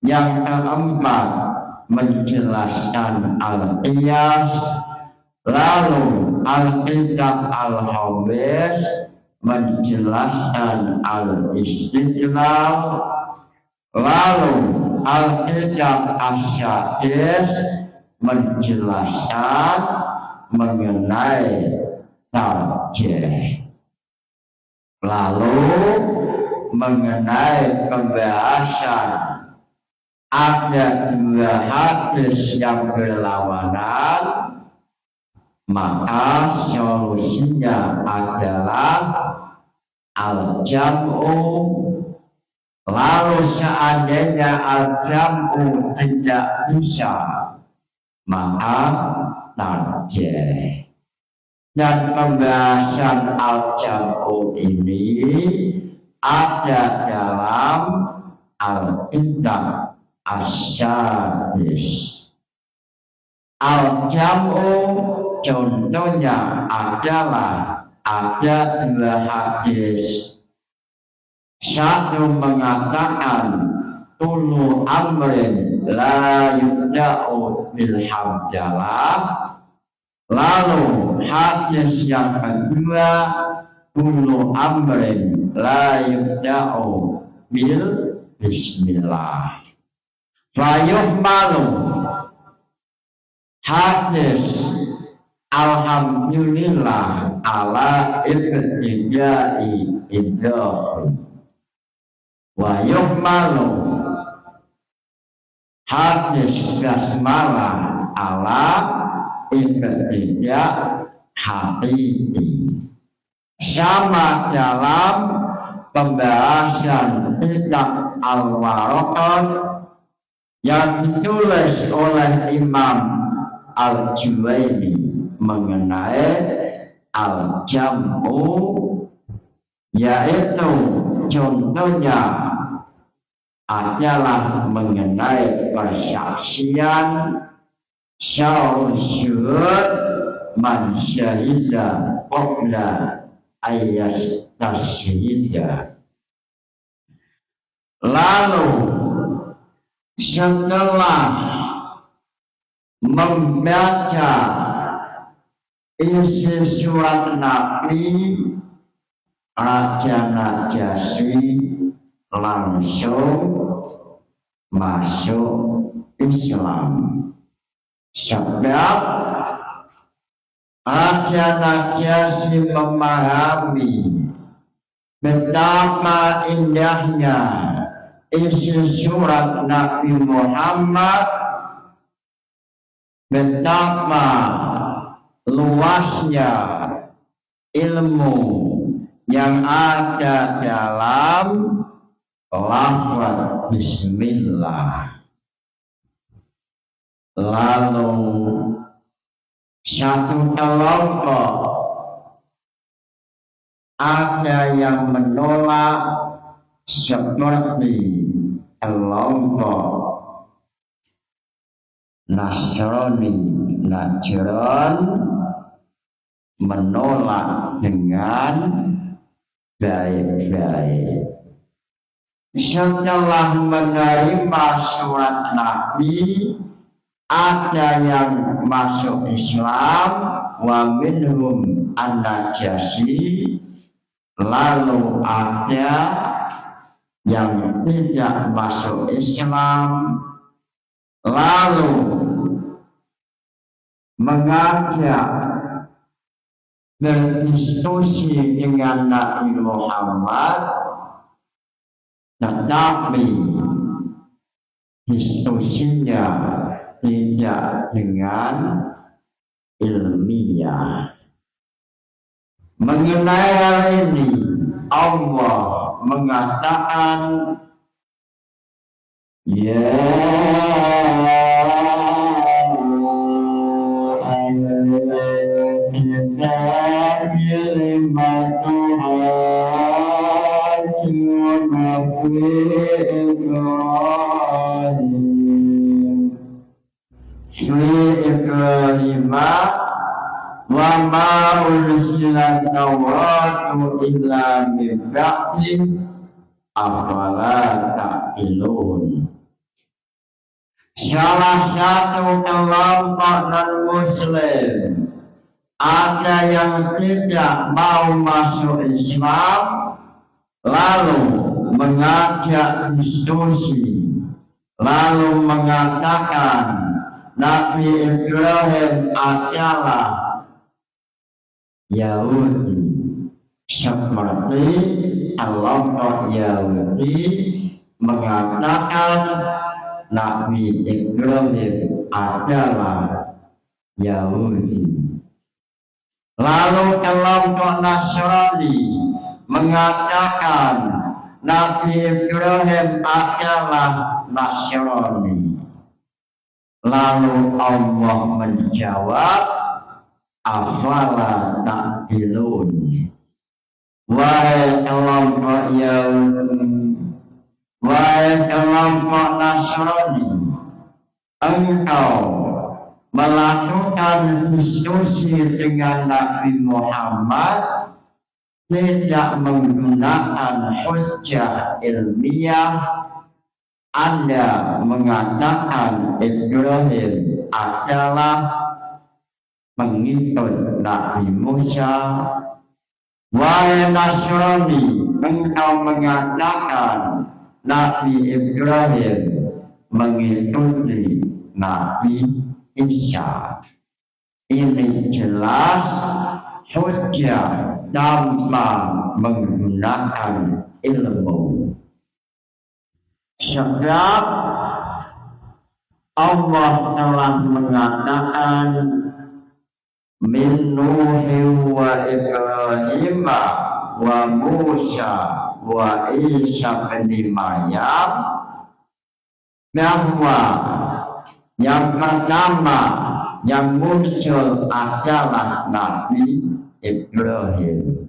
yang keempat menjelaskan Al-Qiyas. Lalu Al-Kitab Al-Hawis menjelaskan Al-Istidlal. Lalu Al-Kitab As-Syadis menjelaskan mengenai tarjih. Lalu mengenai pembahasan ada dua hadis yang berlawanan, maka solusinya adalah al-jam'u. Lalu seandainya al-jam'u tidak bisa, maka tarjih. Dan pembahasan al-jam'u ini ada dalam Al-Kitab As-Syadis. Al-jam'u contohnya adalah ada dua hadis. Satu mengatakan tulu amrin la yubda'u bil hamdalah. Lalu hadis yang kedua tulu amrin la yubda'u bil bismillah. Fayuhmalu hadis alhamdulillah ala ibtida'i idhafi. Wa yuhmalu hadis basmalah ala ibtida' haqiqi. Sama dalam pembahasan kitab Al-Waraqat yang ditulis oleh Imam Al-Juwaini mengenai al-jam'u, yaitu contohnya adalah mengenai persaksian syahud man syahida qabla ayat tasyhida. Lalu setelah membaca isi surat Nabi, Raja Najasyi langsung masuk Islam. Sebab Raja Najasyi memahami betapa indahnya isi surat Nabi Muhammad, betapa luasnya ilmu yang ada dalam lafaz bismillah. Lalu satu kelompok ada yang menolak seperti kelompok Nasrani Najran menolak dengan baik-baik. Setelah menerima surat Nabi, ada yang masuk Islam, wa minhum an-Najasyi. Lalu ada yang tidak masuk Islam, lalu mengajak berdiskusi dengan Nabi Muhammad, tetapi diskusinya tidak dengan ilmiah. Mengenai hal ini Allah mengatakan, ya Ibrahim wa ma ursilat tawratu illa min ba'di afala ta'qilun. Salah satu kelompok non-muslim ada yang tidak mau masuk Islam lalu mengajak diskusi, lalu mengatakan Nabi Ibrahim adalah Yahudi, seperti kelompok Yahudi mengatakan Nabi Ibrahim adalah Yahudi. Lalu kelompok Nasrani mengatakan Nabi Ibrahim adalah Nasrani. Lalu Allah menjawab, afala ta'qilun. Wahai kelompok Yahudi, wahai kelompok Nasrani, engkau melakukan diskusi dengan Nabi Muhammad tidak menggunakan hujjah ilmiah. Anda mengatakan Ibrahim adalah pengikut Nabi Musa. Wahai Nasrani, engkau mengatakan Nabi Ibrahim mengikuti Nabi Isa. Ini jelas hujjah tanpa menggunakan ilmu. Sebab Allah telah mengatakan min Nuhi wa Ibrahim wa Musa wa Isa bin Maryam, bahwa yang pertama yang muncul adalah Nabi Ibrahim.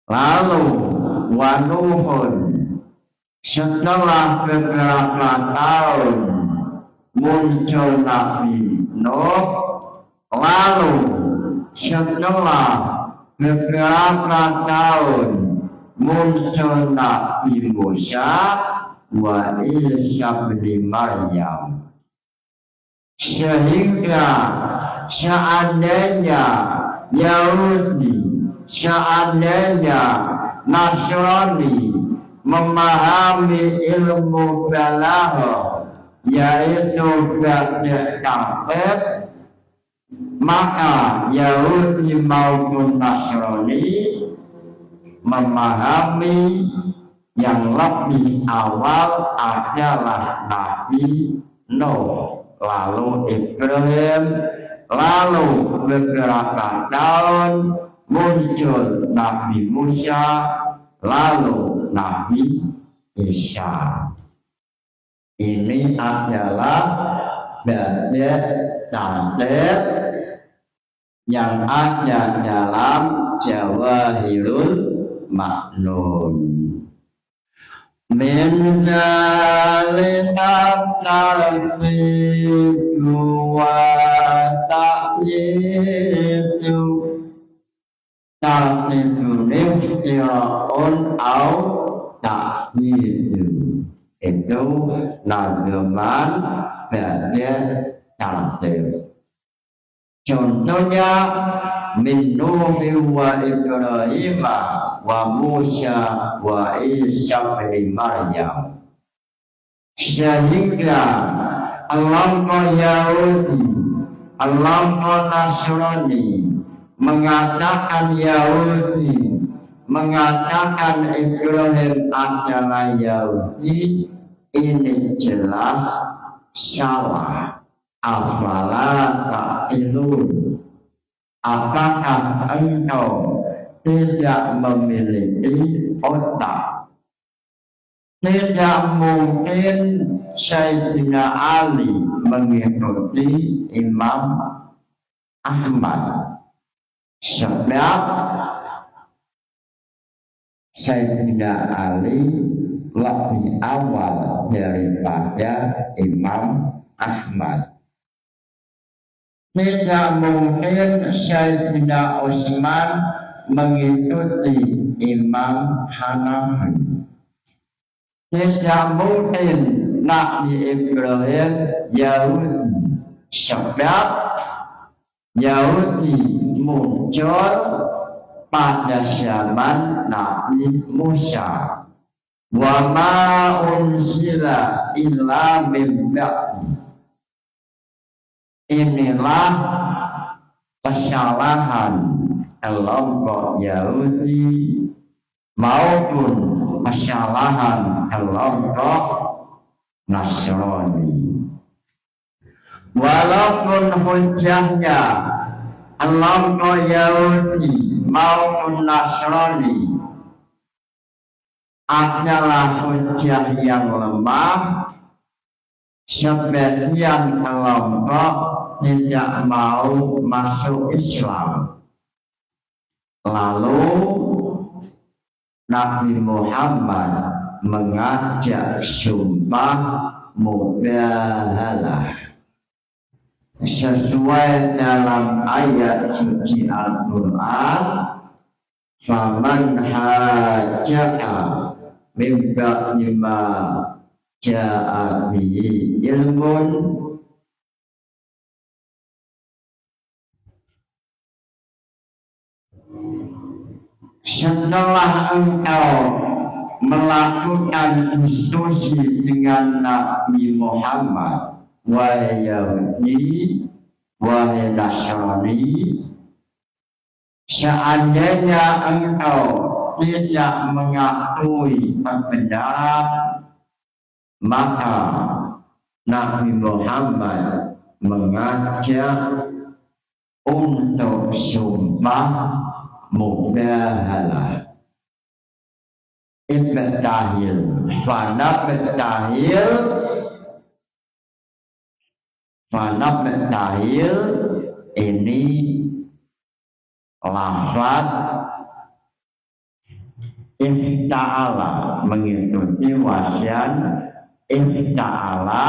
Lalu wa Nuhun, setelah beberapa tahun muncul Nabi Nuh. Lalu setelah beberapa tahun muncul Nabi Musa wa Isa bin Maryam. Sehingga seandainya Yahudi, seandainya Nasrani memahami ilmu balaghah, yaitu ba'da ta'qib, maka Yahudi maupun Nasrani memahami yang lebih awal adalah Nabi Nuh, lalu Ibrahim, lalu beberapa tahun muncul Nabi Musa, lalu Nabi Isa. Ini adalah ba'da ta'qib yang ada dalam Jawahirul Ma'nun. Min zalika tarfiqu wa ta'yidu tarfiqu niftira'un au ta'yidu. Itu nazaman ba'da ta'qib. Contohnya min Nuhi wa Ibrahim wa Musa wa Isa bin Maryam. Sehingga kelompok Yahudi, kelompok Nasrani mengatakan Yahudi, mengatakan Ibrahim adalah Yahudi, ini jelas salah. Afala ta'qilun. Apakah engkau tidak memiliki otak. Tidak mungkin Sayyidina Ali mengikuti Imam Ahmad, sebab Sayyidina Ali lebih awal daripada Imam Ahmad. Tidak mungkin Sayyidina Utsman mengikuti Imam Hanafi. Tidak mungkin Nabi Ibrahim Yahudi, sebab Yahudi muncul pada zaman Nabi Musa. Wa ma unzila illa min ba'di. Inilah kesalahan kelompok Yahudi maupun kesalahan kelompok Nasrani. Walaupun hujahnya kelompok Yahudi maupun Nasrani adalah hujah yang lemah, sebagian kelompok tidak mau masuk Islam. Lalu Nabi Muhammad mengajak sumpah mubahalah sesuai dalam ayat suci Al-Quran, faman hajjaka min ba'di ma ja'a bihi ilmun setelah engkau melakukan diskusi dengan Nabi Muhammad, wahai Yahudi, wahai Nasrani, seandainya engkau tidak mengakui kebenaran, maka Nabi Muhammad mengajak untuk sumpah mubahalah. Ibtahil, fanabtahil ini lafaz ifta'ala, mengikuti wasiat ifta'ala.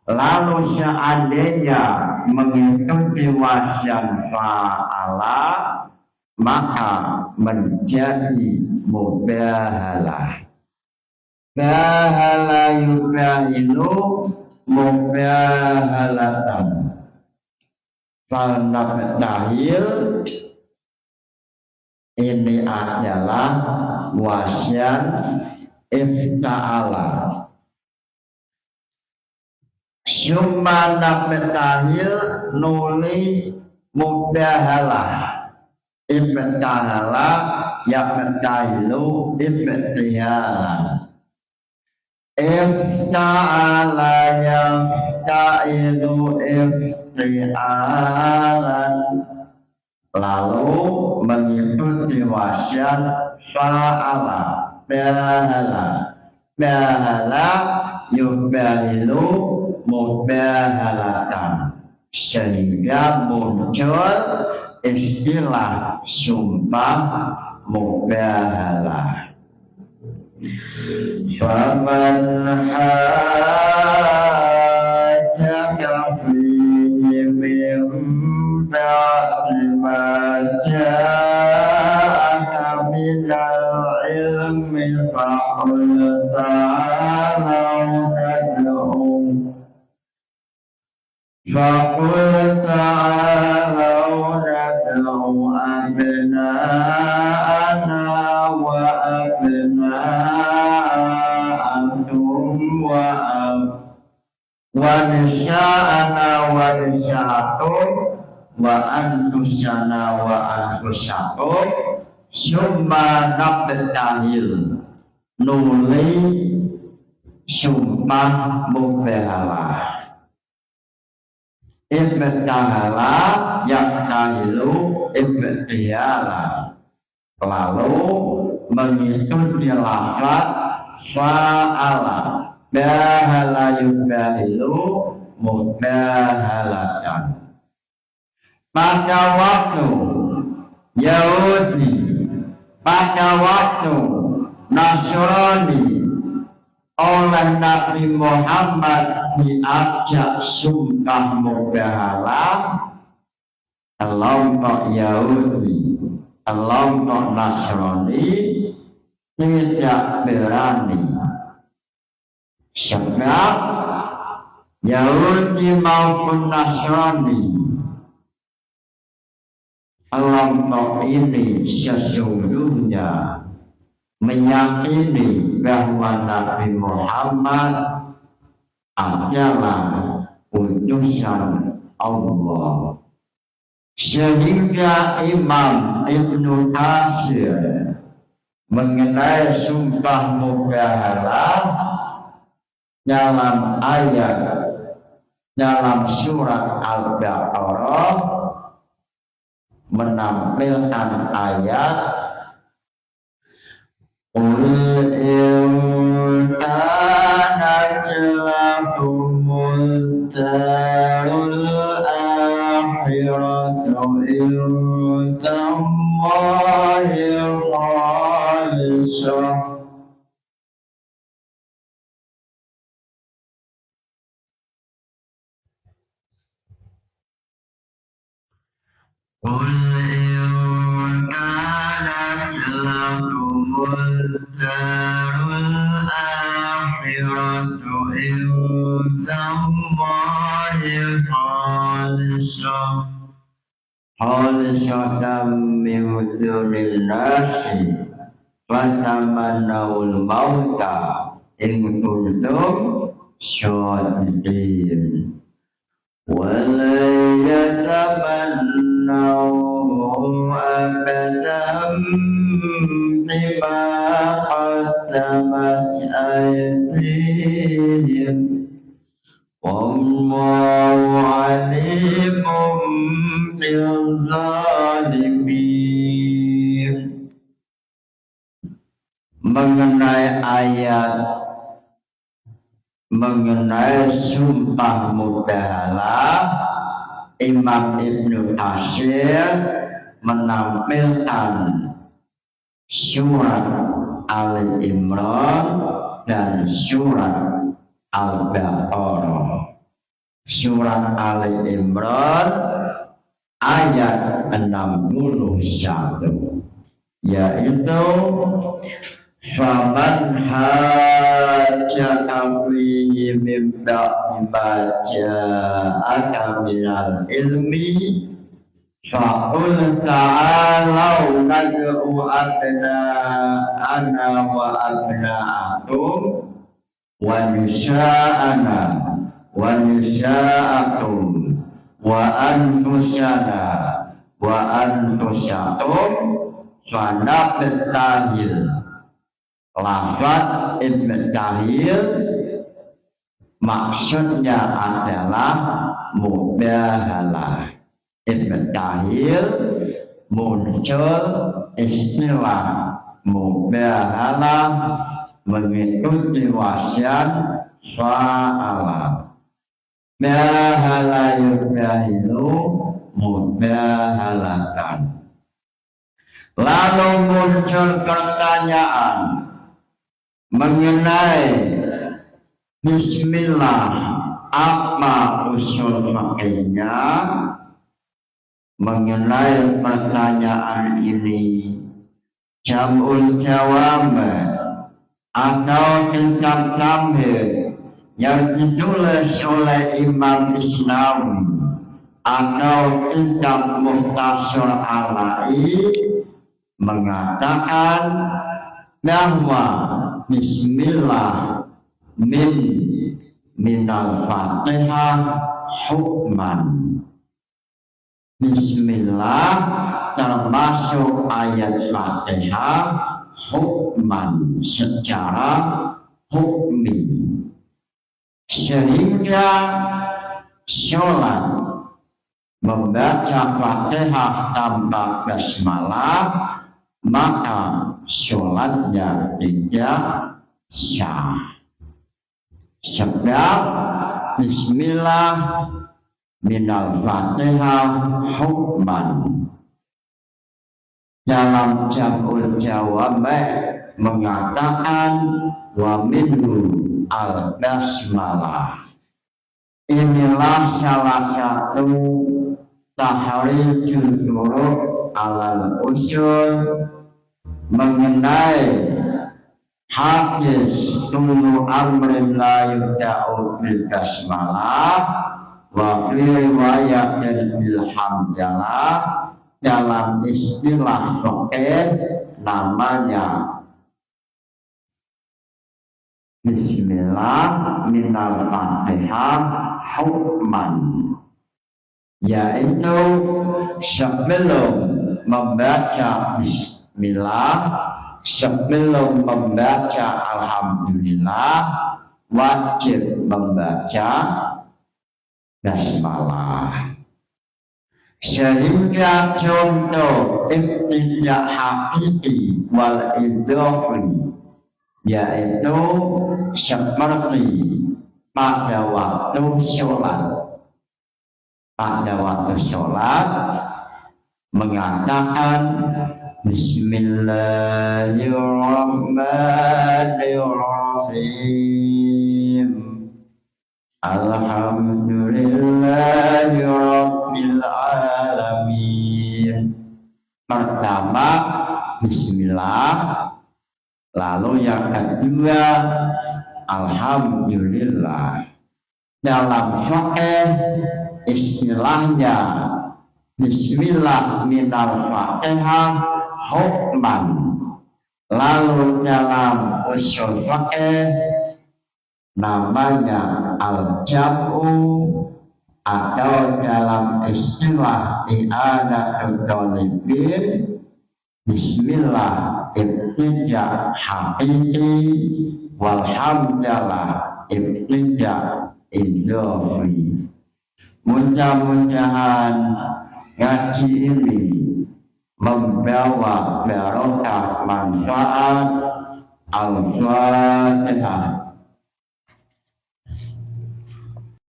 Lalu seandainya mengikuti wasiat fa'ala, maka menjadi mubahalah. Bahala yubahilu mubahalatan. Fanabtahil ini adalah wasiat ifta'ala. Summa nabtahil nuli mubahalah. Ibtahala yabtahilu ibtihalan. Ifta'ala yabtahilu ibtihalan. Lalu mengikuti wasiat fa'ala, bahala yubahilu mubahalatan, sehingga muncul istilah sumpah mubahalah. Faman hajjaka fihi min ba'di ma ja'aka minal ilmi faqul ta'alau nad'u abna'ana wa abna'akum wa nisa'ana wa nisa'akum wa anfusana wa anfusakum summa nabtahil nuli sumpah mubahalah. Ibtahala yaktahilu ibtihala. lalu mengikuti lafaz fa'ala bahala yubahilu mubahalatan. Pada waktu Yahudi, pada waktu Nasrani oleh Nabi Muhammad diajak sumpah mubahalah, kelompok Yahudi, kelompok Nasrani tidak berani. Sebab Yahudi maupun Nasrani, kelompok ini sesungguhnya meyakini bahwa Nabi Muhammad adalah utusan Allah. Sehingga Imam Ibnu Katsir mengenai sumpah mubahalah dalam ayat dalam surat Al-Baqarah menampilkan ayat Qul in kana lakumul darul akhiratu indallahi khalisah. Qul in kanat lakumul darul akhiratu indallahi khalisatan min dunil nasi fatamannawul mauta in kuntum shadiqin wala yatamannahu abadan bima qaddamat aydihim wallahu alimun bil zalimin. Mengenai ayat mengenai sumpah mubahalah, Imam Ibnu Katsir menampilkan surat Ali Imran dan surat Al-Baqarah. Surat Ali Imran ayat 61, yaitu Faman hajjaka fihi min ba'di ma ja'aka minal ilmi faqul ta'alau nad'u abna'ana wa abna'akum wa nisa'ana wa nisa'akum wa anfusana wa anfusakum fanabtahil. Lafaz Ibn Katsir maksudnya adalah mubahalah. Ibn Katsir muncul istilah mubahalah mengikuti wasiat fa'ala. Bahala yubahilu mubahalatan. Lalu muncul pertanyaan mengenai Bismillah, apa usul fakihnya? Mengenai pertanyaan ini, Jam'ul Jawab atau kitab Tamhid yang ditulis oleh Imam Isnawi atau kitab Mukhtasar Ala'i mengatakan bahwa Bismillah minal Fatihah hukman. Bismillah termasuk ayat Fatihah hukman, secara hukmi. Sehingga sholat membaca Fatihah tanpa basmalah maka sholatnya tidak sah. Sebab Bismillah minal Fatihah hukman. Dalam Jam'ul Jawami' mengatakan wa minhu al-basmalah. Inilah salah satu tahrijul furu' alal usul mengenai hadis kullu amrin la yubda'u bil basmalah wa fi riwayatin bil hamdalah. Dalam istilah fikih namanya Bismillah minal Fatihah hukman, yaitu sebelum membaca Bismillah, sebelum membaca Alhamdulillah, wajib membaca Basmalah. Sehingga contoh ibtidah hakiki wal idhofi, yaitu seperti pada waktu sholat. Pada waktu sholat mengatakan Bismillahirrahmanirrahim, Alhamdulillahi Rabbil Alamin. Pertama Bismillah, lalu yang kedua Alhamdulillah. Dalam fikih istilahnya Bismillah minal Fatihah hukman. Lalu dalam usul fikih namanya al-jam'u, atau dalam istilah i'anatul talibin Bismillah ibtida hakiki walhamdulillah ibtida idhofi. Mudah-mudahan ngaji ini membawa barokah manfaat. Al-Fatihah.